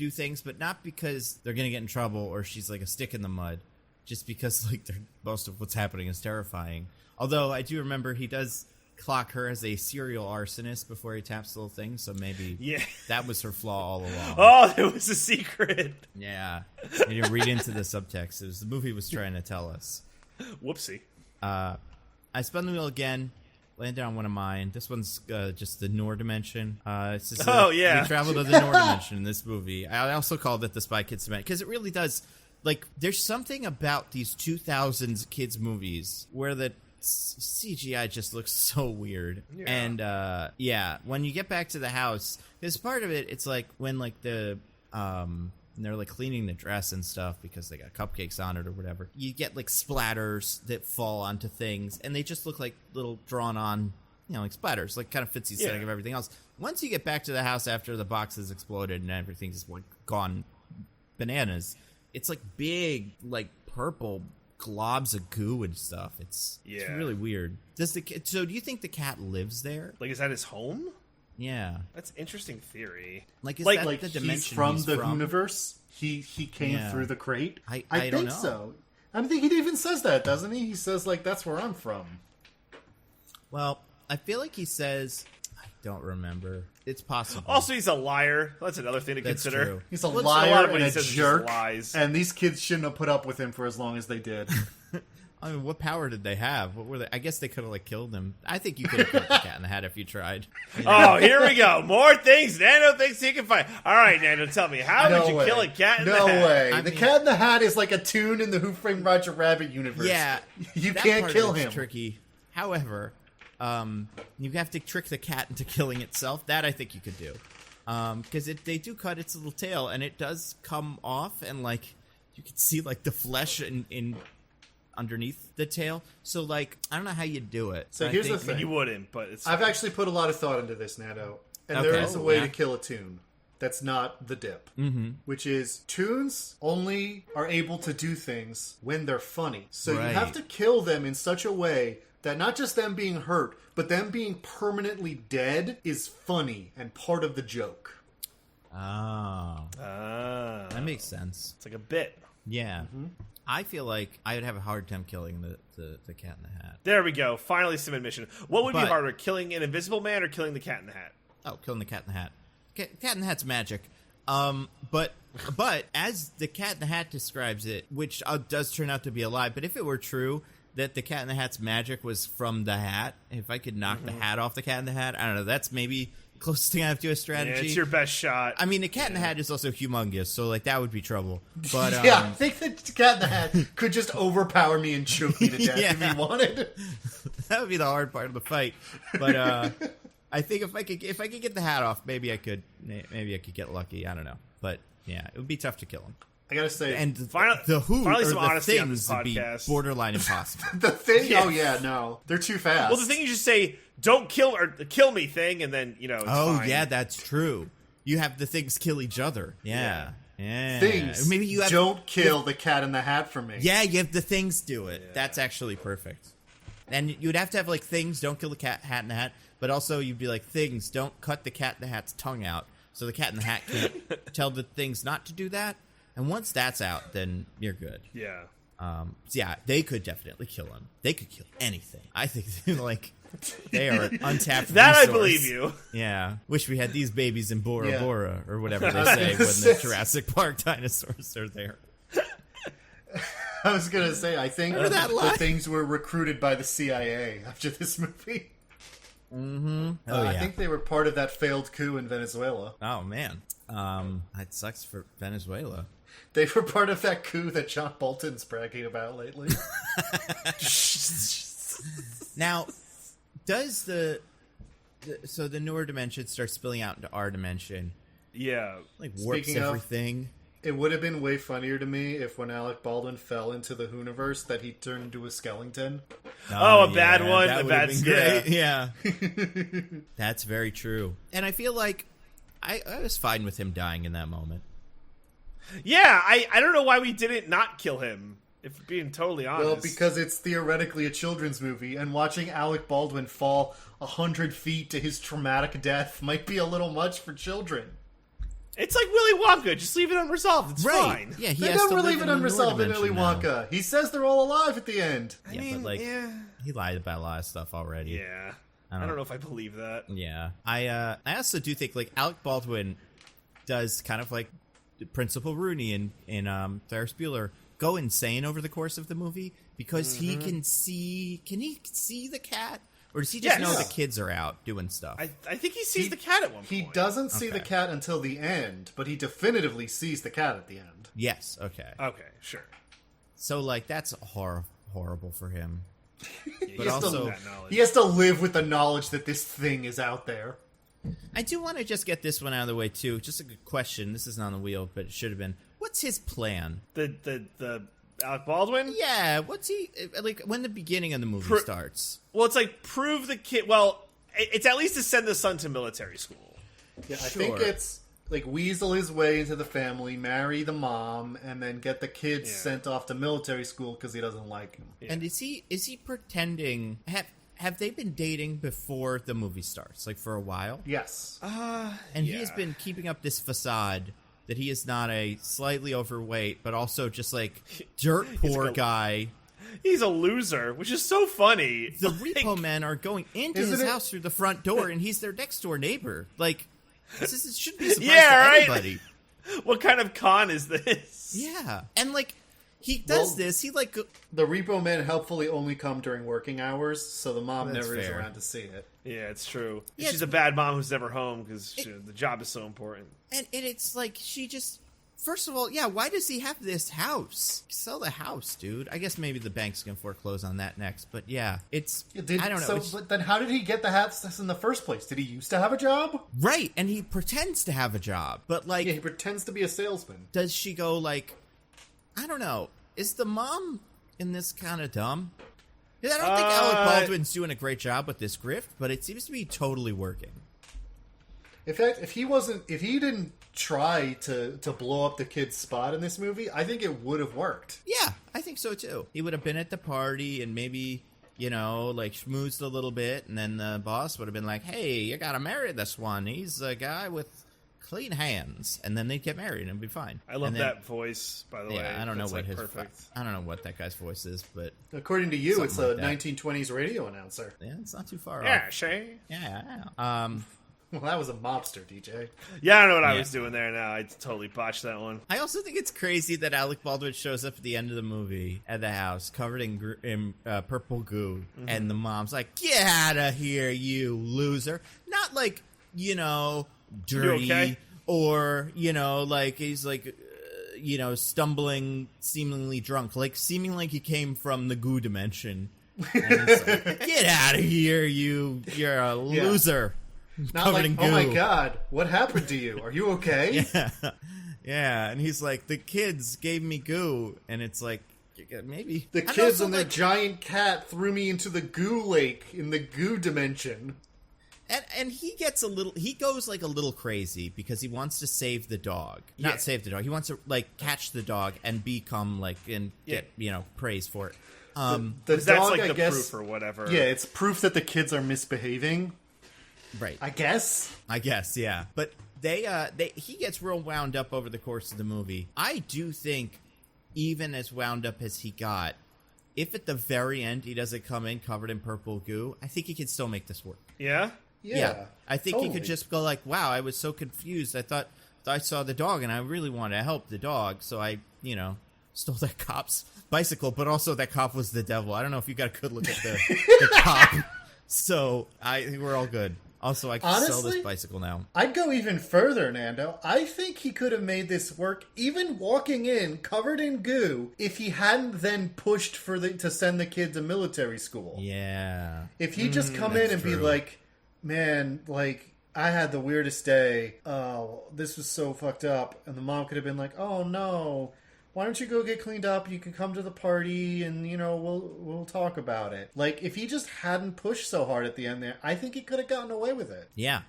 things, but not because they're gonna get in trouble or she's like a stick in the mud, just because like most of what's happening is terrifying. Although I do remember he does clock her as a serial arsonist before he taps the little thing, so maybe that was her flaw all along. Oh, there was a secret. Yeah, you didn't read into the subtext. It was the movie was trying to tell us. Whoopsie. I spun the wheel again. Landed on one of mine. This one's just the Noor dimension. It's just, we travel to the Noor dimension in this movie. I also called it the Spy Kids dimension because it really does. Like, there's something about these 2000s kids movies where the CGI just looks so weird. Yeah. And when you get back to the house, because part of it, it's like when like the they're like cleaning the dress and stuff because they got cupcakes on it or whatever. You get like splatters that fall onto things, and they just look like little drawn on, like splatters, like kind of fits the aesthetic of everything else. Once you get back to the house after the box has exploded and everything's like gone bananas, it's like big, like purple globs of goo and stuff. It's really weird. So do you think the cat lives there? Like, is that his home? Yeah, that's an interesting theory. Like, is that the dimension he's from the universe? He came through the crate. I think don't know. So. I think he even says that, doesn't he? He says like that's where I'm from. Well, I feel like he says. I don't remember. It's possible. Also, he's a liar. That's another thing to consider. True. He's a liar and a jerk. And these kids shouldn't have put up with him for as long as they did. I mean, what power did they have? What were they? I guess they could have like killed him. I think you could have killed the Cat in the Hat if you tried. Oh, here we go. More things Nando thinks he can find. All right, Nando, tell me, how would you kill a cat in the hat? No way. The Cat in the Hat is like a tune in the Who Framed Roger Rabbit universe. Yeah, you can't kill him. Tricky. However, you have to trick the cat into killing itself. That I think you could do, because they do cut its little tail, and it does come off, and like you can see like the flesh in underneath the tail. So like I don't know how you do it. So here's the thing. You wouldn't, but I've actually put a lot of thought into this, Nando, and there is a way to kill a tune that's not the dip, which is tunes only are able to do things when they're funny. So you have to kill them in such a way that not just them being hurt, but them being permanently dead is funny and part of the joke. Oh. That makes sense. It's like a bit. Yeah. Mm-hmm. I feel like I would have a hard time killing the Cat in the Hat. There we go. Finally some admission. What would be harder, killing an invisible man or killing the Cat in the Hat? Oh, killing the Cat in the Hat. Cat in the Hat's magic. But as the Cat in the Hat describes it, which does turn out to be a lie, but if it were true that the Cat in the Hat's magic was from the hat, if I could knock the hat off the Cat in the Hat, I don't know, that's maybe closest thing I have to a strategy. Yeah, it's your best shot. I mean, the Cat in the Hat is also humongous, so like that would be trouble. But I think the Cat in the Hat could just overpower me and choke me to death if he wanted. That would be the hard part of the fight. But I think if I could get the hat off, maybe I could get lucky. I don't know, but yeah, it would be tough to kill him. I gotta say, and the Who finally or some the honesty on Things this would be podcast. borderline impossible. The Thing? Yeah. Oh yeah, no, they're too fast. Well, the Thing you just say, "Don't kill or kill me," Thing, and then it's fine. Yeah, that's true. You have the Things kill each other. Yeah. Things. Maybe you don't kill the Cat in the Hat for me. Yeah, you have the Things do it. Yeah. That's actually perfect. And you'd have to have like Things don't kill the Hat in the Hat, but also you'd be like Things don't cut the Cat in the Hat's tongue out, so the Cat in the Hat can't tell the Things not to do that. And once that's out, then you're good. Yeah. So yeah, they could definitely kill him. They could kill anything. I think they are an untapped that resource. I believe you. Yeah. Wish we had these babies in Bora Bora or whatever they say when the Jurassic Park dinosaurs are there. I was gonna say, I think the Things were recruited by the CIA after this movie. Mm-hmm. I think they were part of that failed coup in Venezuela. Oh man, that sucks for Venezuela. They were part of that coup that John Bolton's bragging about lately. Now, does the Noor dimension start spilling out into our dimension? Yeah, like warps everything. It would have been way funnier to me if when Alec Baldwin fell into the Hooniverse that he turned into a skeleton. A bad one. A bad great. Yeah. That's very true. And I feel like I was fine with him dying in that moment. Yeah, I don't know why we didn't not kill him, if being totally honest. Well, because it's theoretically a children's movie, and watching Alec Baldwin fall 100 feet to his traumatic death might be a little much for children. It's like Willy Wonka. Just leave it unresolved. It's fine. Yeah, he They has to never live leave in it the unresolved in North Willy Dimension now. Wonka. He says they're all alive at the end. I mean, but yeah. he lied about a lot of stuff already. Yeah. I don't know if I believe that. Yeah. I also do think, like, Alec Baldwin does kind of like Principal Rooney in Ferris Bueller go insane over the course of the movie because he can see the cat? Or does he just know the kids are out doing stuff? I think he sees the cat at one point. He doesn't see the cat until the end, but he definitively sees the cat at the end. Yes, okay. Okay, sure. So, like, that's horrible for him. But also, He has to live with the knowledge that this thing is out there. I do want to just get this one out of the way, too. Just a good question. This isn't on the wheel, but it should have been. What's his plan? The Alec Baldwin? Yeah, what's he... Like, when the beginning of the movie starts? Well, it's like, prove the kid... Well, it's at least to send the son to military school. Yeah, I think it's, like, weasel his way into the family, marry the mom, and then get the kids sent off to military school because he doesn't like him. Yeah. And is he pretending... Have they been dating before the movie starts? Like, for a while? Yes. And he has been keeping up this facade that he is not a slightly overweight, but also just, like, dirt poor guy. He's a loser, which is so funny. The repo men are going into his house through the front door, and he's their next-door neighbor. Like, this should be a surprise to anybody. What kind of con is this? Yeah. And, like... He does this. He like the repo men helpfully only come during working hours, so the mom never is around to see it. Yeah, it's true. Yeah, she's a bad mom who's never home because the job is so important. And it's like she just. First of all, yeah. Why does he have this house? Sell the house, dude. I guess maybe the bank's gonna foreclose on that next. But yeah, it's. I don't know. But then, how did he get the house in the first place? Did he used to have a job? Right, and he pretends to have a job, but like he pretends to be a salesman. Does she go like? I don't know. Is the mom in this kind of dumb? I don't think Alec Baldwin's doing a great job with this grift, but it seems to be totally working. In fact, if he didn't try to blow up the kid's spot in this movie, I think it would have worked. Yeah, I think so too. He would have been at the party and maybe, like schmoozed a little bit, and then the boss would have been like, "Hey, you gotta marry this one. He's a guy with clean hands," and then they'd get married and it'd be fine. I love that voice, by the way. I don't know what perfect. I don't know what that guy's voice is, but according to you, it's a 1920s radio announcer. Yeah, it's not too far off. Shay. Yeah. Well, that was a mobster, DJ. Yeah, I don't know what I was doing there now. I totally botched that one. I also think it's crazy that Alec Baldwin shows up at the end of the movie at the house covered in purple goo, and the mom's like, "Get out of here, you loser!" Not like dirty, okay? Or like he's like stumbling, seemingly drunk, like seeming like he came from the goo dimension. And he's like, "Get out of here, you're a loser." Not like, "Oh my god, what happened to you? Are you okay?" Yeah, and he's like, "The kids gave me goo," and it's like, maybe the kids and the giant cat threw me into the goo lake in the goo dimension. And he gets he goes like a little crazy because he wants to save the dog. Not save the dog. He wants to like catch the dog and become like and get praise for it. The that's dog, like I the guess, proof or whatever. Yeah, it's proof that the kids are misbehaving. Right. I guess, yeah. But he gets real wound up over the course of the movie. I do think even as wound up as he got, if at the very end he doesn't come in covered in purple goo, I think he can still make this work. Yeah? Yeah, I think he could just go like, "Wow, I was so confused. I thought I saw the dog and I really wanted to help the dog, so I, stole that cop's bicycle, but also that cop was the devil." I don't know if you got a good look at the cop. So I think we're all good. Also, I can sell this bicycle now. I'd go even further, Nando. I think he could have made this work, even walking in covered in goo, if he hadn't then pushed to send the kid to military school. Yeah. If he just come in and be like, "Man, like, I had the weirdest day. Oh, this was so fucked up." And the mom could have been like, "Oh no, why don't you go get cleaned up? You can come to the party and, we'll talk about it." Like, if he just hadn't pushed so hard at the end there, I think he could have gotten away with it. Yeah.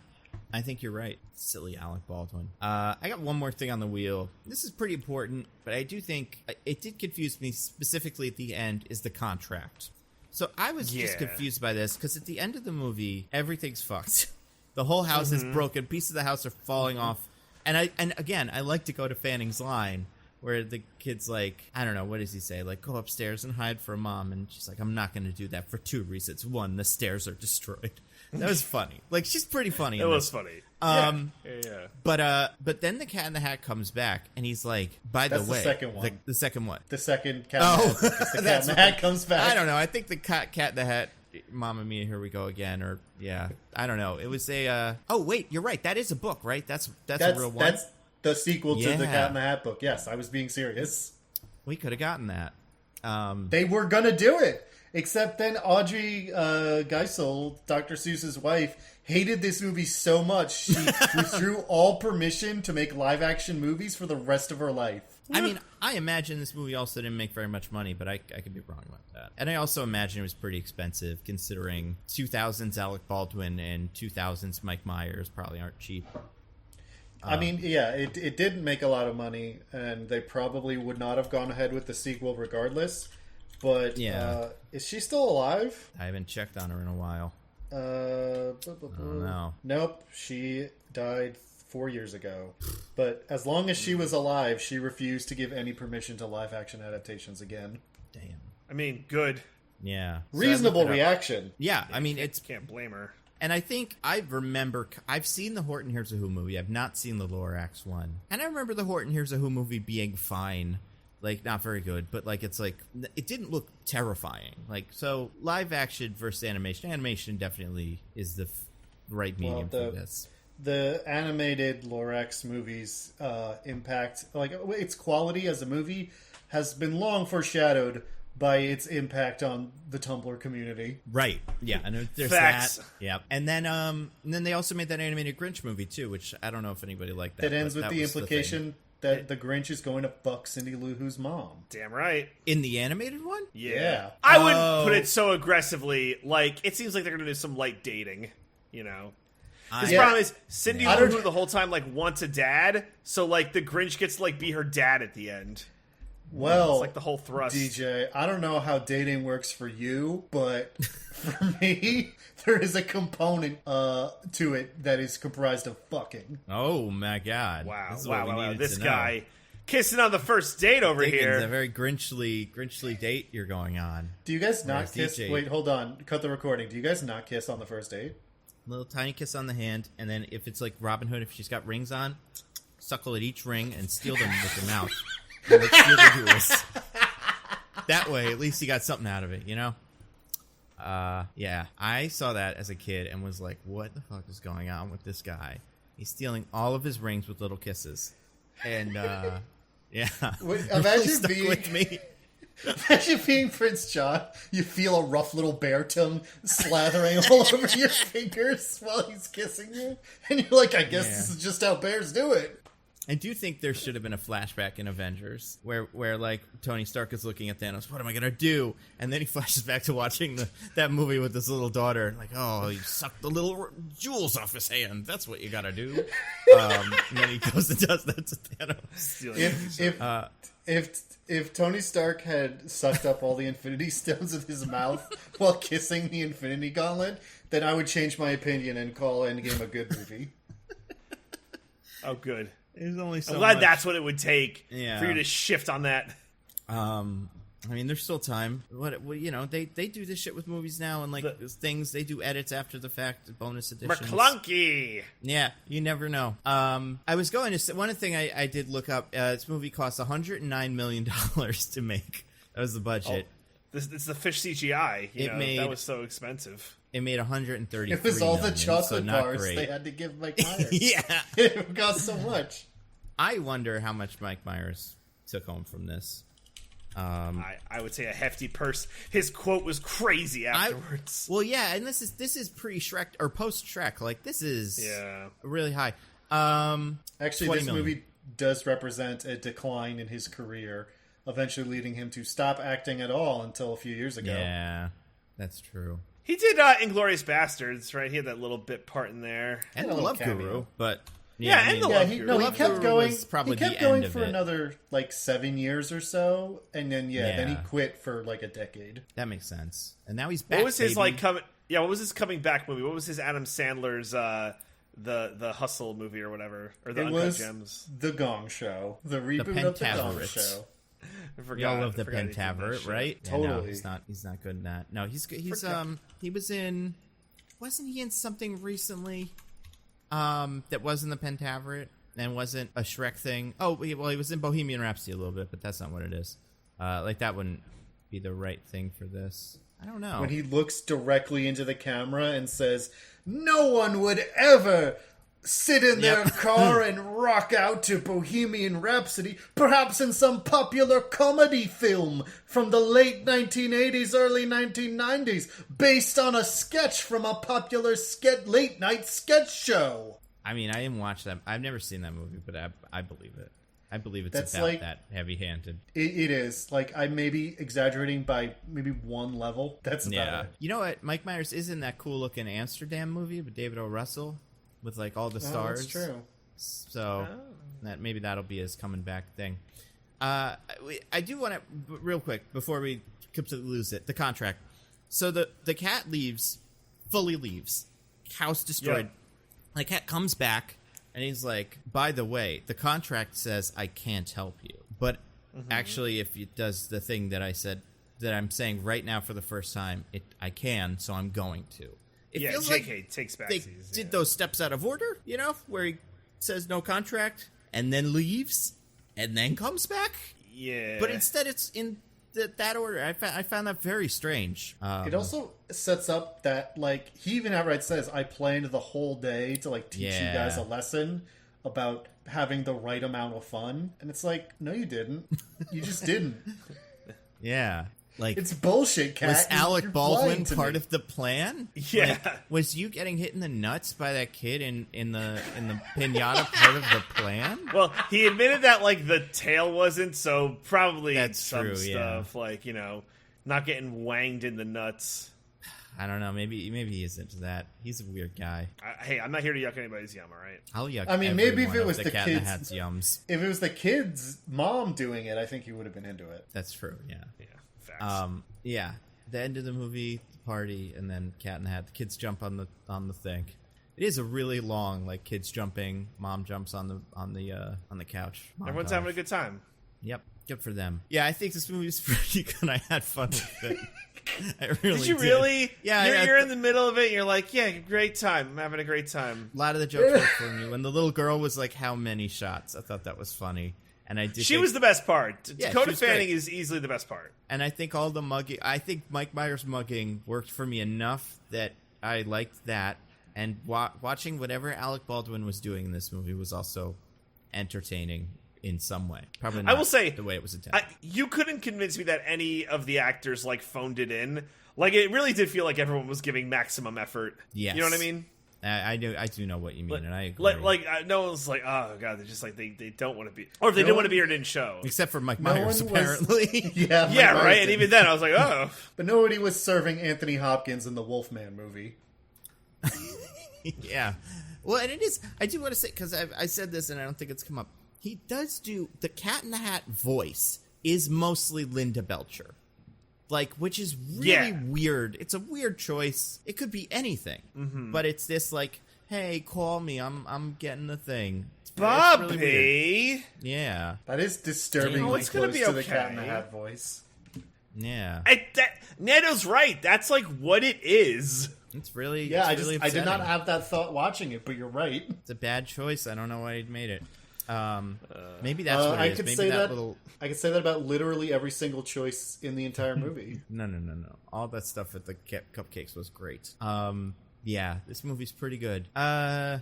I think you're right. Silly Alec Baldwin. I got one more thing on the wheel. This is pretty important, but I do think it did confuse me specifically at the end is the contract. So I was just confused by this because at the end of the movie, everything's fucked. The whole house is broken. Pieces of the house are falling off. And again, I like to go to Fanning's line where the kid's like, I don't know, what does he say? Like, go upstairs and hide from Mom. And she's like, I'm not going to do that for 2 reasons. 1, the stairs are destroyed. That was funny. Like, she's pretty funny. It was funny. Yeah. But then the Cat in the Hat comes back, and he's like, by the way, the second one. The second what? The second Cat in the Hat. The Cat in the Hat comes back. I don't know. I think the Cat in the Hat, Mamma Mia, Here We Go Again, or I don't know. It was a. Oh wait, you're right. That is a book, right? That's a real one. That's the sequel to the Cat in the Hat book. Yes, I was being serious. We could have gotten that. They were gonna do it, except then Audrey Geisel, Dr. Seuss's wife, hated this movie so much she withdrew all permission to make live-action movies for the rest of her life. I mean, I imagine this movie also didn't make very much money, but I could be wrong about that. And I also imagine it was pretty expensive, considering 2000's Alec Baldwin and 2000's Mike Myers probably aren't cheap. I mean, yeah, it didn't make a lot of money, and they probably would not have gone ahead with the sequel regardless. But is she still alive? I haven't checked on her in a while. No. Nope, she died 4 years ago. But as long as she was alive, she refused to give any permission to live-action adaptations again. Damn. I mean, good. Yeah. Reasonable reaction. Yeah, I mean, Can't blame her. And I think I remember, I've seen the Horton Hears a Who movie. I've not seen the Lorax one. And I remember the Horton Hears a Who movie being fine. Like, not very good, but, like, it's like, it didn't look terrifying. Like, so, live action versus animation. Animation definitely is the right medium for this. The animated Lorax movies impact, like, its quality as a movie has been long foreshadowed by its impact on the Tumblr community. Right. Yeah. And there's Facts. that. Yeah. And then they also made that animated Grinch movie, too, which I don't know if anybody liked that. That ends with the implication that the Grinch is going to fuck Cindy Lou Who's mom. Damn right. In the animated one? Yeah. I wouldn't put it so aggressively. Like, it seems like they're going to do some light dating, you know? The problem is, Cindy Lou Who the whole time, like, wants a dad, so, like, the Grinch gets to, like, be her dad at the end. Well, it's like the whole thrust. DJ, I don't know how dating works for you, but for me, there is a component to it that is comprised of fucking. Oh my god! Wow! This guy kissing on the first date over here. A very Grinchly date you're going on. Do you guys not kiss? DJ. Wait, hold on. Cut the recording. Do you guys not kiss on the first date? Little tiny kiss on the hand, and then if it's like Robin Hood, if she's got rings on, suckle at each ring and steal them with your mouth. That way, at least you got something out of it, you know? Yeah, I saw that as a kid and was like, what the fuck is going on with this guy? He's stealing all of his rings with little kisses. And, yeah. Imagine being Prince John. You feel a rough little bear tongue slathering all over your fingers while he's kissing you. And you're like, I guess this is just how bears do it. I do think there should have been a flashback in Avengers where like Tony Stark is looking at Thanos, what am I gonna do? And then he flashes back to watching that movie with his little daughter, like, oh, you sucked the little jewels off his hand. That's what you gotta do. And then he goes and does that to Thanos. If Tony Stark had sucked up all the Infinity Stones with his mouth while kissing the Infinity Gauntlet, then I would change my opinion and call Endgame a good movie. Oh, good. There's only so I'm glad much. That's what it would take for you to shift on that. I mean, there's still time. What you know, they do this shit with movies now, and like things they do edits after the fact, bonus editions. McClunky. Yeah, you never know. I was going to say one thing I did look up. This movie cost $109 million to make. That was the budget. It's the fish CGI. That was so expensive. It made 133. It was all million, the chocolate bars great. they had to give Mike Myers. Yeah, it cost so much. I wonder how much Mike Myers took home from this. I would say a hefty purse. His quote was crazy afterwards. And this is pre-Shrek or post-Shrek. Like this is really high. Actually, this movie does represent a decline in his career, eventually leading him to stop acting at all until a few years ago. Yeah, that's true. He did Inglourious Bastards, right? He had that little bit part in there. And A the little Love cameo. Guru, but Yeah, I and mean, the Yeah, Love he Guru. he Love kept Guru going. was probably He kept the going end for of it. another like 7 years or so, and then then he Yeah. quit for like a decade. that makes sense. And now he's back. What was his baby. like coming? Yeah, what was his coming back movie? What was his Adam Sandler's the Hustle movie or whatever, or the It Uncut was Gems? The Gong Show, the reboot of the Gong Pentaverates. Show. I forgot. We all love I the forgot he did that Pentaveret, shit. right? Yeah, Totally. no, he's not good in that. No, he's he was in. Wasn't he in something recently? That wasn't the Pentaveret and wasn't a Shrek thing. Oh, he was in Bohemian Rhapsody a little bit, but that's not what it is. Like that wouldn't be the right thing for this. I don't know. When he looks directly into the camera and says, "No one would ever sit in their car and rock out to Bohemian Rhapsody, perhaps in some popular comedy film from the late 1980s, early 1990s, based on a sketch from a popular late-night sketch show." I mean, I didn't watch that. I've never seen that movie, but I believe it. I believe it's That's about like- that heavy-handed. It is. Like, I may be exaggerating by maybe one level. That's about Yeah. it. You know what? Mike Myers is in that cool-looking Amsterdam movie with David O. Russell with like all the Oh, stars. that's true. So that maybe that'll be his coming back thing. I do want to real quick before we completely lose it. The contract. So the cat fully leaves, house destroyed. Yep. The cat comes back and he's like, "By the way, the contract says I can't help you, but actually, if it does the thing that I said that I'm saying right now for the first time, I can, so I'm going to." It Yeah, feels JK like takes back. they did those steps out of order, where he says no contract and then leaves and then comes back. Yeah, But instead, it's in that order. I found that very strange. It also sets up that, like, he even outright says, "I planned the whole day to, like, teach you guys a lesson about having the right amount of fun." And it's like, no, you didn't. You just didn't. Yeah. Like, It's bullshit, Cat. was Alec You're Baldwin lying to part me. of the plan? Yeah. Like, was you getting hit in the nuts by that kid in the pinata part of the plan? Well, he admitted that like the tail wasn't, so probably That's some true, yeah. stuff like not getting wanged in the nuts. I don't know. Maybe he is into that. He's a weird guy. Hey, I'm not here to yuck anybody's yum, all right? I'll yuck. I mean, every maybe if one it of was the the cat in the kids- hat's yums. If it was the kid's mom doing it, I think he would have been into it. That's true. Yeah. Yeah, facts. Yeah. The end of the movie, the party, and then Cat in the Hat. The kids jump on the thing. It is a really long, like, kids jumping. Mom jumps on the couch. Everyone's montage. having a good time. Yep. Good for them. Yeah, I think this movie's pretty good. I had fun with it. I really Did you did. really? Yeah, You're in the middle of it. And you're like, yeah, great time. I'm having a great time. A lot of the jokes were funny. When the little girl was like, "How many shots?" I thought that was funny. And I did. She was the best part. Yeah, Dakota she was Fanning great. is easily the best part. And I think all the mugging. I think Mike Myers' mugging worked for me enough that I liked that. And watching whatever Alec Baldwin was doing in this movie was also entertaining in some way. Probably not I will say the way it was intended. You couldn't convince me that any of the actors like phoned it in. Like it really did feel like everyone was giving maximum effort. Yes. You know what I mean? I do know what you mean, and I agree. No one's like, oh god, they're just like they don't want to be, or if they didn't want to be here, it didn't show. Except for Mike No Myers, one was- apparently. Yeah, Mike Yeah, Myers right. And did. even then, I was like, oh, But nobody was serving Anthony Hopkins in the Wolfman movie. Yeah. Well, and it is. I do want to say, because I said this and I don't think it's come up. He does do the Cat in the Hat voice is mostly Linda Belcher, like, which is really weird. It's a weird choice. It could be anything, but it's this like, hey, call me. I'm getting the thing. It's really weird. Bobby. Yeah. That is disturbingly Oh, it's gonna close be to the Cat in the okay. Hat voice. Yeah. Nando's right. That's like what it is. It's really. Yeah, it's really I did not upsetting. have that thought watching it, but you're right. It's a bad choice. I don't know why he made it. Maybe that's what I it is. could Maybe say that that. little. I could say that about literally every single choice in the entire movie. No. All that stuff at the cupcakes was great. Yeah, this movie's pretty good.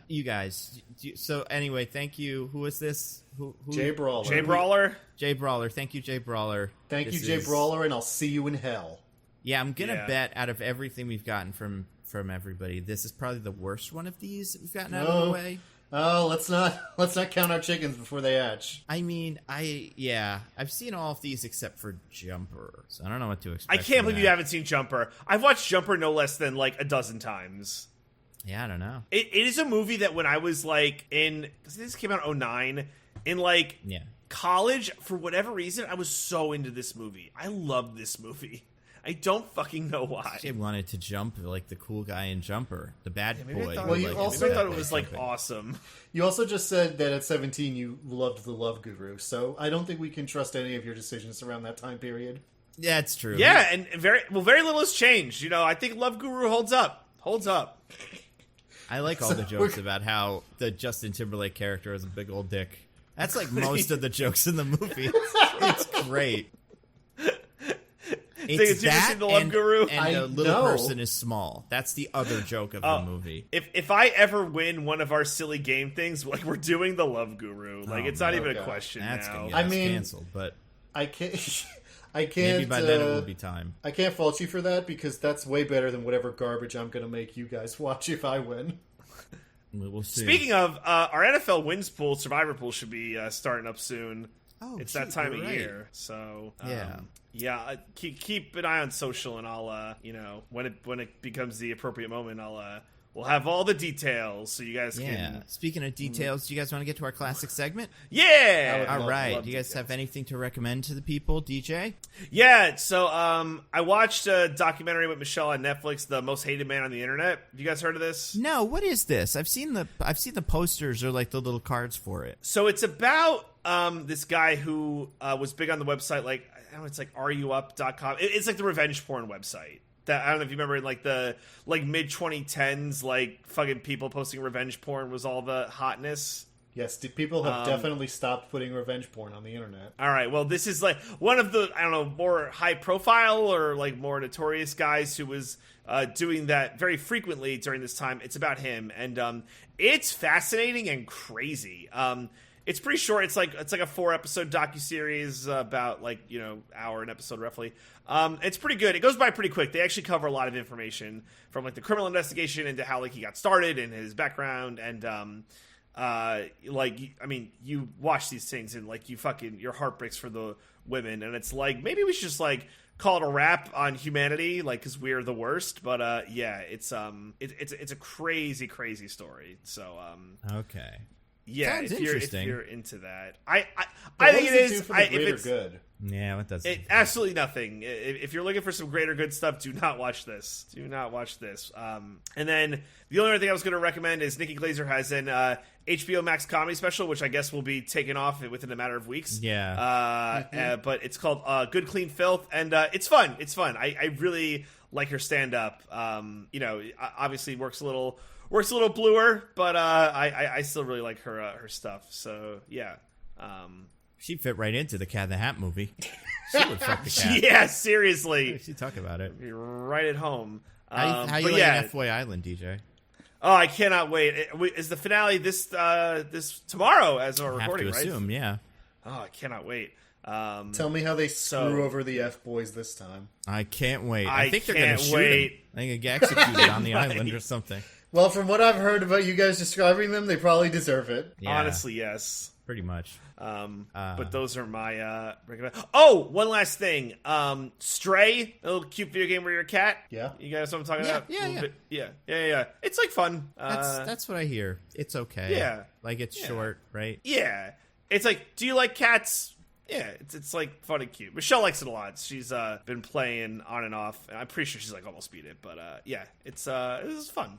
You guys. So anyway, thank you. Who was this? Who? Jay Brawler. Jay Brawler. Jay Brawler. Thank you, Jay Brawler. Thank you, This Jay is- Brawler, and I'll see you in hell. Yeah, I'm gonna Yeah. bet out of everything we've gotten from everybody, this is probably the worst one of these that we've gotten out of the way. Oh, let's not count our chickens before they hatch. I mean, I've seen all of these except for Jumper, so I don't know what to I expect. can't from believe that. you haven't seen Jumper. I've watched Jumper no less than like a dozen times. Yeah, I don't know. It is a movie that when I was like this came out in 2009, in like college, for whatever reason, I was so into this movie. I loved this movie. I don't fucking know why. I wanted to jump like the cool guy in Jumper, the bad boy. I thought, Well, you maybe also- I thought it was like awesome. You also just said that at 17 you loved The Love Guru, so I don't think we can trust any of your decisions around that time period. Yeah, it's true. Yeah, and very little has changed. You know, I think Love Guru holds up. I like all the jokes about how the Justin Timberlake character is a big old dick. That's like most of the jokes in the movie. It's great. It's you've seen The Love Guru? and I the little know. person is small. That's the other joke of the movie. If I ever win one of our silly game things, like we're doing The Love Guru, like Oh, it's not no. even a God. question That's now. gonna get I us mean- canceled, but I can't. maybe by then it will be time. I can't fault you for that because that's way better than whatever garbage I'm going to make you guys watch if I win. We'll see. Speaking of, our NFL wins pool, Survivor pool should be starting up soon. Oh, It's that shoot, time you're of right. year, so Yeah. keep an eye on social, and I'll when it becomes the appropriate moment, we'll have all the details so you guys Yeah. can. Speaking of details, do you guys want to get to our classic segment? Yeah. All love- right. love Do you guys details. have anything to recommend to the people, DJ? Yeah, so I watched a documentary with Michelle on Netflix, The Most Hated Man on the Internet. Have you guys heard of this? No. What is this? I've seen the posters or like the little cards for it. So it's about this guy who was big on the website, like I don't know, it's like areyouup.com. It's like the revenge porn website. That I don't know if you remember in like the mid 2010s, like fucking people posting revenge porn was all the hotness. Yes, people have definitely stopped putting revenge porn on the internet. All right, well, this is like one of the, I don't know, more high profile or like more notorious guys who was doing that very frequently during this time. It's about him, and it's fascinating and crazy. It's pretty short. It's like a 4-episode docuseries about like, hour an episode roughly. It's pretty good. It goes by pretty quick. They actually cover a lot of information from like the criminal investigation into how like he got started and his background, and you watch these things and like your heart breaks for the women, and it's like maybe we should just like call it a wrap on humanity, like because we're the worst. But it's a crazy story. So Okay. yeah, Sounds if interesting. you're into that, I But think what it does is. do for the If greater it's good? Yeah, what does absolutely nothing. If you're looking for some greater good stuff, do not watch this. Do not watch this. And then the only other thing I was going to recommend is Nikki Glaser has an HBO Max comedy special, which I guess will be taken off within a matter of weeks. Yeah. But it's called Good Clean Filth, and it's fun. It's fun. I really like her stand up. Obviously works a little bluer, but I still really like her stuff. So yeah. She fit right into the Cat in the Hat movie. She would fuck the cat. Yeah, seriously. She talk about it. You're right at home. How you but like yeah. F-Boy Island, DJ? Oh, I cannot wait. Is the finale this tomorrow as we're Have recording, to right? assume, yeah. Oh, I cannot wait. Tell me how they screw over the F boys this time. I can't wait. I I think they're going to can't shoot wait. him. I think they get executed on the island or something. Well, from what I've heard about you guys describing them, they probably deserve it. Yeah, Honestly, yes. pretty much. But those are my recommend. Oh, one last thing. Stray, a little cute video game where you're a cat. Yeah. You guys know what I'm talking Yeah, about? yeah, A little bit- yeah. It's like fun. That's what I hear. It's okay. Yeah. Like it's short, right? Yeah. It's like, do you like cats? Yeah, it's like fun and cute. Michelle likes it a lot. She's been playing on and off. And I'm pretty sure she's like almost beat it, but yeah, it was fun.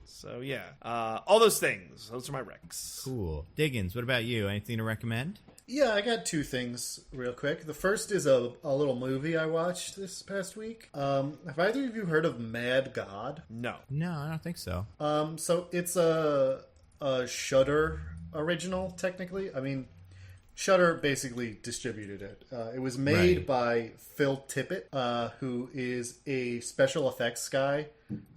So yeah, all those things. Those are my recs. Cool. Diggins, what about you? Anything to recommend? Yeah, I got two things real quick. The first is a little movie I watched this past week. Have either of you heard of Mad God? No. No, I don't think so. So it's a Shudder original, technically. I mean, Shudder basically distributed it. It was made by Phil Tippett, who is a special effects guy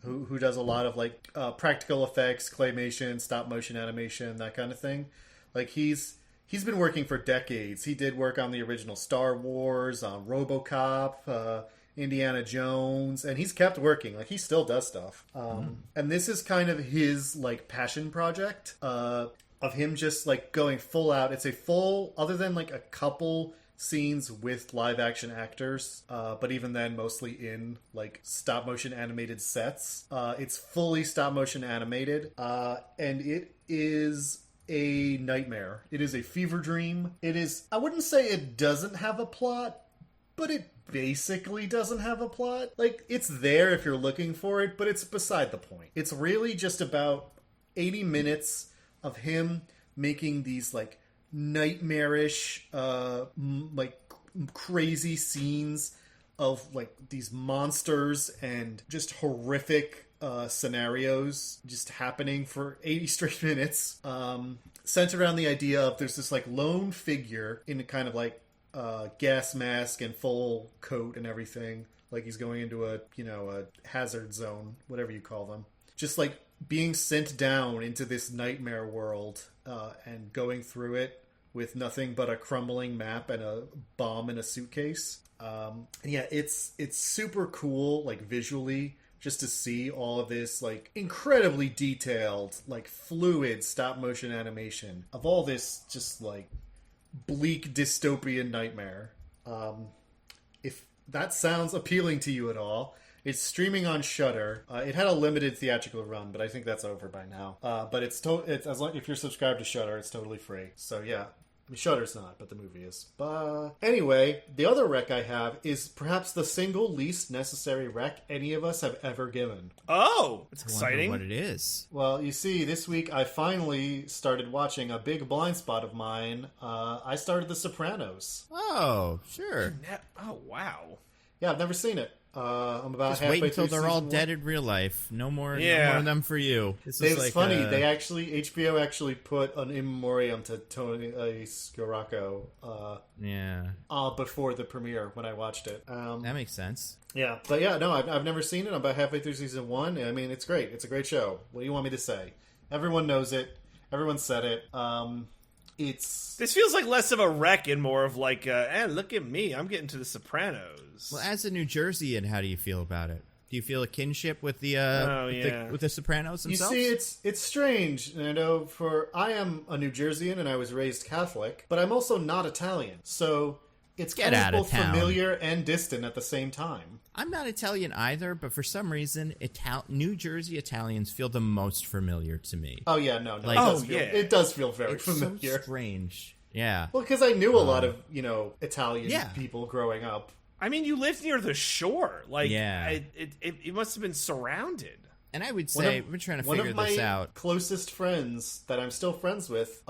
who does a lot of like practical effects, claymation, stop motion animation, that kind of thing. Like he's been working for decades. He did work on the original Star Wars, on RoboCop. Indiana Jones, and he's kept working. Like, he still does stuff. And this is kind of his, like, passion project of him just, like, going full out. It's a full, other than, like, a couple scenes with live action actors, but even then mostly in like stop motion animated sets. It's fully stop motion animated, and it is a nightmare. It is a fever dream. It is, I wouldn't say it doesn't have a plot, but it basically doesn't have a plot. Like, it's there if you're looking for it, but it's beside the point. It's really just about 80 minutes of him making these like nightmarish, like crazy scenes of like these monsters and just horrific scenarios just happening for 80 straight minutes, centered around the idea of there's this like lone figure in a kind of like gas mask and full coat and everything, like he's going into a hazard zone, whatever you call them, just like being sent down into this nightmare world, and going through it with nothing but a crumbling map and a bomb in a suitcase. And yeah, it's super cool, like visually, just to see all of this like incredibly detailed, like fluid stop motion animation of all this just like bleak dystopian nightmare. If that sounds appealing to you at all, it's streaming on Shudder. It had a limited theatrical run, but I think that's over by now. But it's as long if you're subscribed to Shudder, it's totally free. So yeah, I mean, Shudder's not, but the movie is. But anyway, the other rec I have is perhaps the single least necessary rec any of us have ever given. Oh, it's I wonder exciting. what it is. Well, you see, this week I finally started watching a big blind spot of mine. I started The Sopranos. Oh, sure. Oh, wow. Yeah, I've never seen it. I'm about Just halfway wait until through they're all season dead one. in real life. No more of them for you. This is It's like, funny. They actually, HBO actually put an in memoriam to Tony Scaracco before the premiere when I watched it. that makes sense. Yeah, but yeah, no, I've never seen it. I'm about halfway through season one. I mean, it's great. It's a great show. What do you want me to say? Everyone knows it. Everyone said it. This feels like less of a wreck and more of like, look at me, I'm getting to The Sopranos. Well, as a New Jerseyan, how do you feel about it? Do you feel a kinship with the with the Sopranos themselves? You see, it's strange. I know I am a New Jerseyan and I was raised Catholic, but I'm also not Italian. So it's kind of both familiar and distant at the same time. I'm not Italian either, but for some reason, New Jersey Italians feel the most familiar to me. Oh yeah, no, Like, it does feel very it's familiar. so strange. Yeah. Well, because I knew a lot of Italian people growing up. I mean, you lived near the shore. Like, Yeah. it must have been surrounded. And I would say, we're trying to figure this out. One of my closest friends that I'm still friends with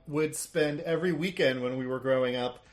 would spend every weekend when we were growing up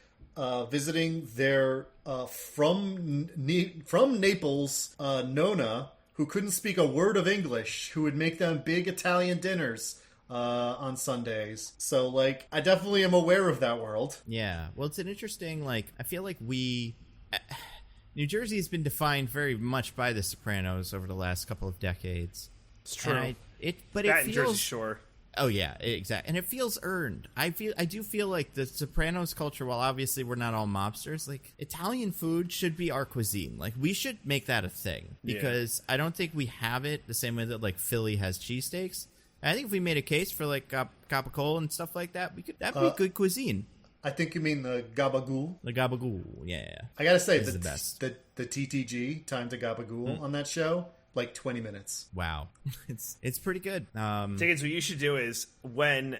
visiting their from Naples Nonna, who couldn't speak a word of English, who would make them big Italian dinners on Sundays. So, like, I definitely am aware of that world. Yeah. Well, it's an interesting, like, I feel like New Jersey has been defined very much by The Sopranos over the last couple of decades. It's true. And it Jersey feels... Shore. Oh, yeah, exactly. And it feels earned. I do feel like the Sopranos culture, while obviously we're not all mobsters, like, Italian food should be our cuisine. Like, we should make that a thing. Because I don't think we have it the same way that, like, Philly has cheesesteaks. I think if we made a case for, like, capicola and stuff like that, that'd be good cuisine. I think you mean the gabagool. The gabagool, yeah. I gotta say, the best. The TTG, time to gabagool, on that show, like 20 minutes. Wow. It's pretty good. Diggins, what you should do is,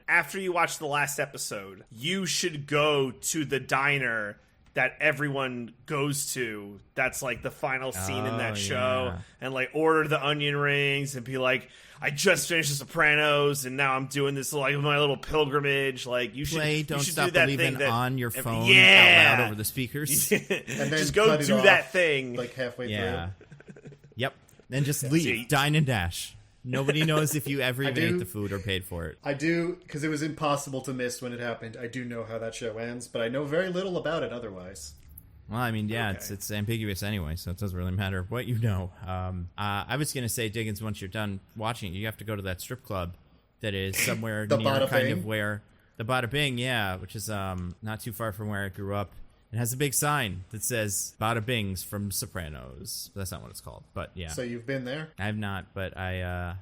after you watch the last episode, you should go to the diner that everyone goes to, that's like the final scene in that show, and like order the onion rings and be like, I just finished The Sopranos and now I'm doing this like my little pilgrimage. Like, you should Don't you should Stop do that Believing thing on your phone out loud over the speakers. And then just go do that thing like halfway Yeah. through. Yep. Then just leave. Dine and dash. Nobody knows if you ever even ate the food or paid for it. I do, because it was impossible to miss when it happened. I do know how that show ends, but I know very little about it otherwise. Well, I mean, yeah, it's ambiguous anyway, so it doesn't really matter what you know. I was going to say, Diggins, once you're done watching it, you have to go to that strip club that is somewhere The near Bada kind Bing? of where... The Bada Bing, yeah, which is not too far from where I grew up. It has a big sign that says "Bada Bing's" from Sopranos. That's not what it's called, but yeah. So you've been there? I have not, but I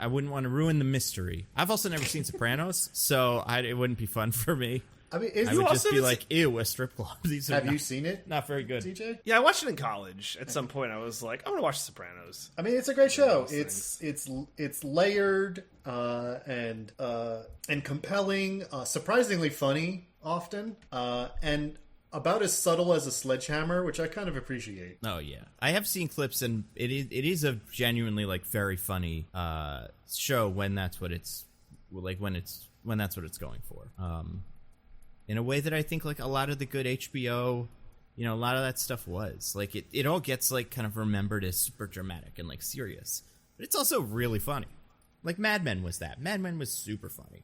wouldn't want to ruin the mystery. I've also never seen Sopranos, so it wouldn't be fun for me. I mean, I would just be like, ew, a strip club. These are have you seen it? Not very good. TJ? Yeah, I watched it in college. At some point, I was like, I'm gonna watch The Sopranos. I mean, it's a great show. It's layered and compelling, surprisingly funny often, and about as subtle as a sledgehammer, which I kind of appreciate. Oh yeah, I have seen clips, and it is a genuinely like very funny show when that's what it's like when that's what it's going for. In a way that I think like a lot of the good HBO, a lot of that stuff was like it all gets like kind of remembered as super dramatic and like serious, but it's also really funny. Like Mad Men was that. Mad Men was super funny.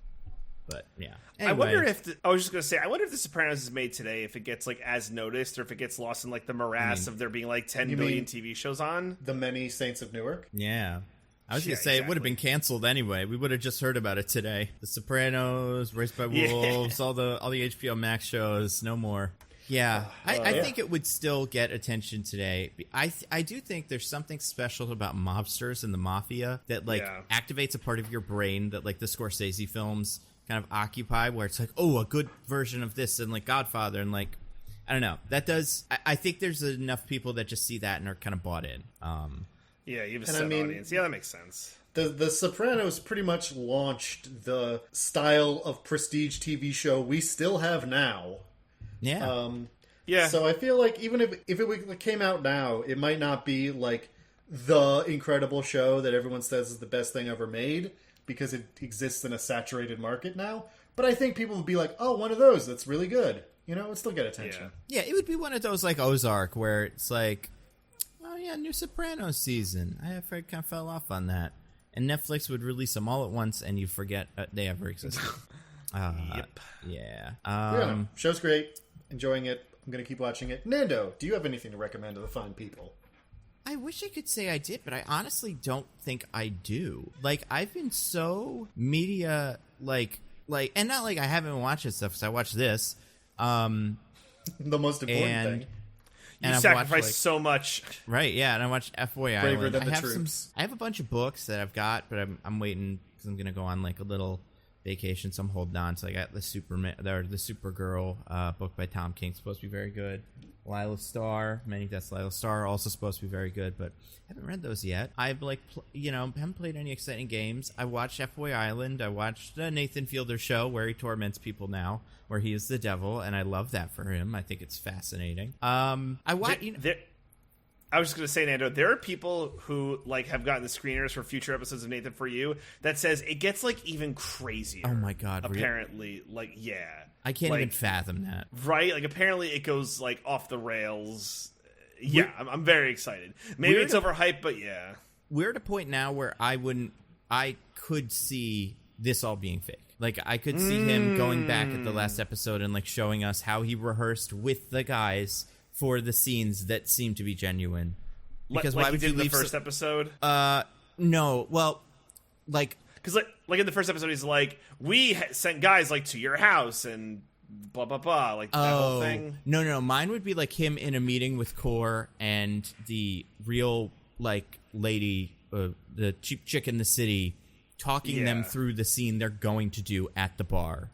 But yeah, anyway. I wonder if I was just gonna say, I wonder if The Sopranos is made today, if it gets like as noticed, or if it gets lost in like the morass of there being like 10 billion TV shows on. The Many Saints of Newark. Yeah. I was going to say, It would have been canceled anyway. We would have just heard about it today. The Sopranos, Raised by Wolves, all the HBO Max shows, no more. Yeah, I think it would still get attention today. I do think there's something special about mobsters and the mafia that like activates a part of your brain that like the Scorsese films kind of occupy, where it's like, oh, a good version of this, and like Godfather, and like, I don't know. That does, I think there's enough people that just see that and are kind of bought in. Yeah, you have a set audience. Yeah, that makes sense. The Sopranos pretty much launched the style of prestige TV show we still have now. Yeah. Yeah. So I feel like even if it came out now, it might not be like the incredible show that everyone says is the best thing ever made, because it exists in a saturated market now. But I think people would be like, oh, one of those, that's really good. It'd still get attention. Yeah, it would be one of those like Ozark, where it's like, oh yeah, new Sopranos season. I kind of fell off on that. And Netflix would release them all at once, and you forget they ever existed. Yep. Yeah. Show's great. Enjoying it. I'm going to keep watching it. Nando, do you have anything to recommend to the fine people? I wish I could say I did, but I honestly don't think I do. Like, I've been so media, and not like I haven't watched this stuff, because I watched this. The most important thing. You sacrificed so much. Right, yeah, and I watched FOI Braver Island. than the troops. I have a bunch of books that I've got, but I'm waiting, because I'm going to go on like a little vacation, so I'm holding on. So I got the Supergirl book by Tom King, supposed to be very good. Lila Starr, many that's Lila Starr, also supposed to be very good, but I haven't read those yet. I've haven't played any exciting games. I watched FOI Island. I watched Nathan Fielder's show where he torments people now, where he is the devil, and I love that for him. I think it's fascinating. I was just going to say, Nando, there are people who like have gotten the screeners for future episodes of Nathan For You that says it gets like even crazier. Oh my god! Apparently, yeah, I can't even fathom that. Right? Like apparently it goes like off the rails. Yeah, I'm very excited. Maybe it's overhyped, but yeah, we're at a point now where I could see this all being fake. Like I could see him going back at the last episode and like showing us how he rehearsed with the guys for the scenes that seem to be genuine. Because why would you leave the first episode? No. Well, like because like in the first episode, he's like, we sent guys like to your house and blah blah blah, like that whole thing. No. Mine would be like him in a meeting with Core and the real like lady, the cheap chick in the city, talking them through the scene they're going to do at the bar.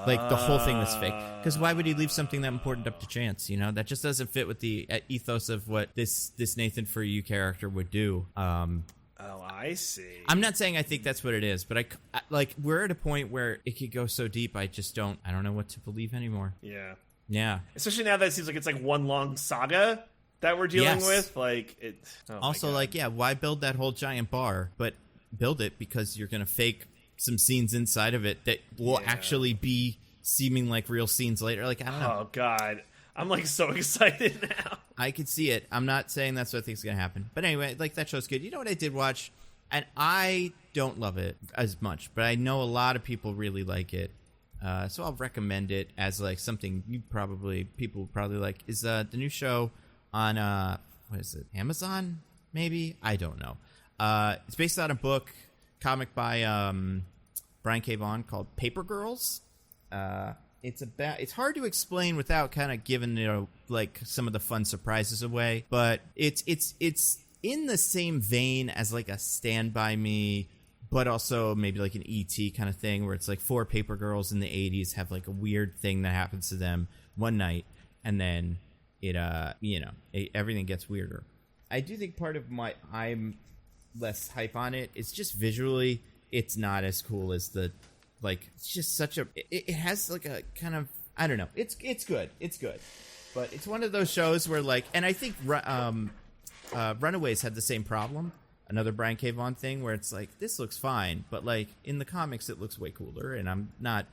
Like the whole thing was fake. Because why would he leave something that important up to chance? That just doesn't fit with the ethos of what this Nathan For You character would do. Oh, I see. I'm not saying I think that's what it is, but I like we're at a point where it could go so deep. I don't know what to believe anymore. Yeah. Especially now that it seems like it's like one long saga that we're dealing with. Like it. Oh also, like why build that whole giant bar? But build it because you're gonna fake some scenes inside of it that will actually be seeming like real scenes later. Like, I don't know. Oh, God. I'm, like, so excited now. I could see it. I'm not saying that's what I think is going to happen. But anyway, like, that show's good. You know what I did watch? And I don't love it as much, but I know a lot of people really like it. So I'll recommend it as, like, something people would probably like. Is the new show on, what is it, Amazon, maybe? I don't know. It's based on a comic by Brian K. Vaughan called Paper Girls. it's hard to explain without kind of giving, like some of the fun surprises away, but it's in the same vein as like a Stand By Me, but also maybe like an E.T. kind of thing, where it's like 4 paper girls in the 80s have like a weird thing that happens to them one night, and then everything gets weirder. I do think part of why I'm less hype on it is just visually, it's not as cool as the, like, it's just such a, it has like a kind of, I don't know, it's good, but it's one of those shows where like, and I think Runaways had the same problem, another Brian K. Vaughan thing, where it's like, this looks fine, but like in the comics it looks way cooler, and I'm not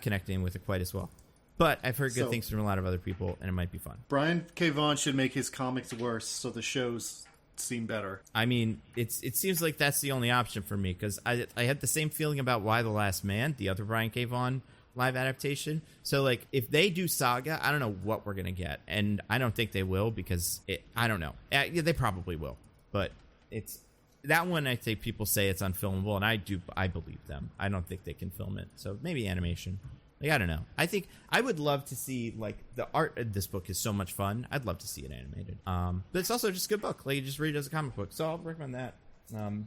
connecting with it quite as well. But I've heard good things from a lot of other people, and it might be fun. Brian K. Vaughan should make his comics worse so the shows seem better. I mean, it seems like that's the only option for me, because I had the same feeling about Why the Last Man, the other Brian K. Vaughan live adaptation. So, like, if they do Saga, I don't know what we're going to get. And I don't think they will, because I don't know. They probably will. But it's that one, I think people say it's unfilmable, and I believe them. I don't think they can film it. So maybe animation. Like, I don't know. I think I would love to see, like, the art of this book is so much fun. I'd love to see it animated. But it's also just a good book. Like, you just read it as a comic book. So I'll recommend that.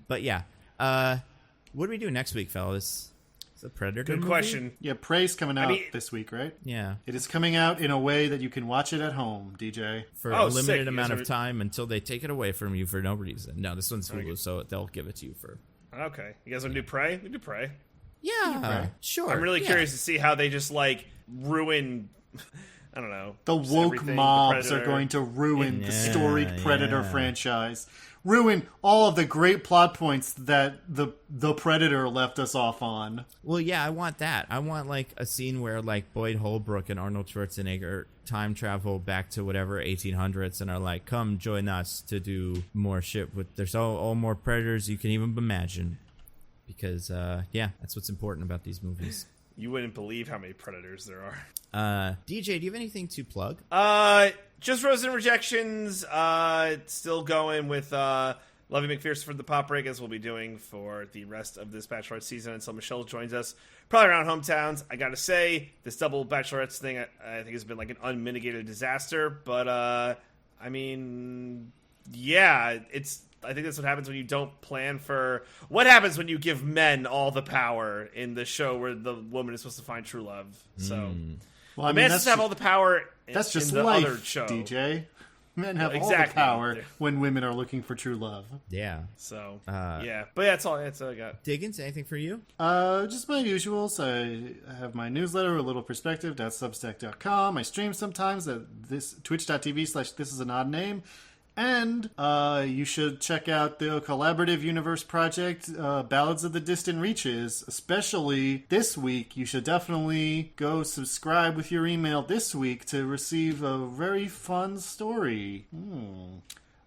But yeah. What do we do next week, fellas? Is it Predator Good movie? question. Yeah, Prey's coming out this week, right? Yeah. It is coming out in a way that you can watch it at home, DJ. For a limited amount of time until they take it away from you for no reason. No, this one's Hulu, so they'll give it to you for... Okay. You guys want to do Prey? We do Prey. Yeah, sure. I'm really curious to see how they just, like, ruin... I don't know. The woke mobs are going to ruin the storied Predator franchise. Ruin all of the great plot points that the Predator left us off on. Well, yeah, I want that. I want, like, a scene where, like, Boyd Holbrook and Arnold Schwarzenegger time travel back to whatever 1800s and are like, come join us to do more shit with... There's all more Predators you can even imagine. Because, that's what's important about these movies. You wouldn't believe how many Predators there are. DJ, do you have anything to plug? Just Roses and Rejections. Still going with Lovey McPherson for the Pop Break, as we'll be doing for the rest of this Bachelorette season until Michelle joins us. Probably around hometowns. I gotta say, this double Bachelorettes thing, I think has been like an unmitigated disaster. But, I mean, yeah, I think that's what happens when you don't plan for... What happens when you give men all the power in the show where the woman is supposed to find true love? So, well, I mean, men just have all the power that's just in the life, other show. DJ. Men have all the power when women are looking for true love. Yeah. So, yeah. But that's all I got. Diggins, anything for you? Just my usuals. I have my newsletter, A Little Perspective.substack.com. I stream sometimes at twitch.tv/This Is an Odd Name. And you should check out the collaborative universe project, Ballads of the Distant Reaches. Especially this week, you should definitely go subscribe with your email this week to receive a very fun story.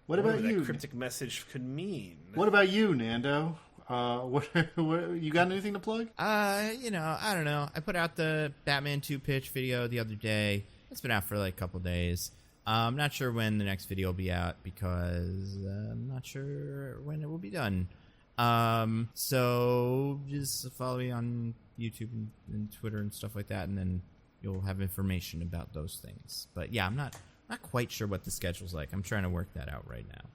What about you? That cryptic message could mean. What about you, Nando? What you got anything to plug? I don't know. I put out the Batman 2 pitch video the other day. It's been out for like a couple days. I'm not sure when the next video will be out because I'm not sure when it will be done. So just follow me on YouTube and Twitter and stuff like that, and then you'll have information about those things. But yeah, I'm not quite sure what the schedule's like. I'm trying to work that out right now.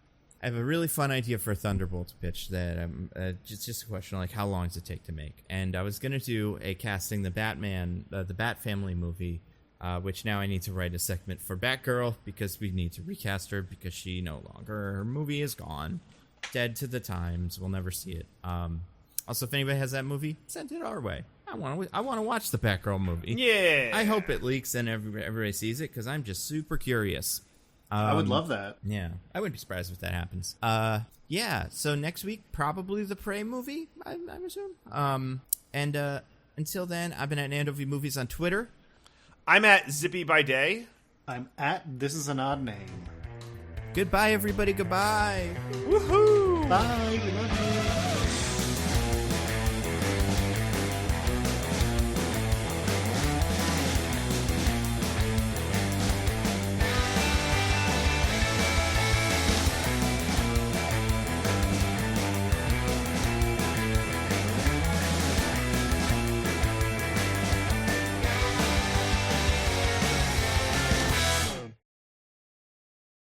I have a really fun idea for a Thunderbolts pitch that I'm just a question like how long does it take to make? And I was gonna do a casting the Batman, the Bat Family movie. Which now I need to write a segment for Batgirl because we need to recast her because she no longer, her movie is gone, dead to the times. We'll never see it. Also, if anybody has that movie, send it our way. I want to watch the Batgirl movie. Yeah. I hope it leaks and everybody sees it because I'm just super curious. I would love that. Yeah, I wouldn't be surprised if that happens. Yeah. So next week probably the Prey movie, I assume. And until then, I've been at Nando V Movies on Twitter. I'm at Zippy by Day. I'm at This Is an Odd Name. Goodbye, everybody. Goodbye. Woohoo! Bye. We love you.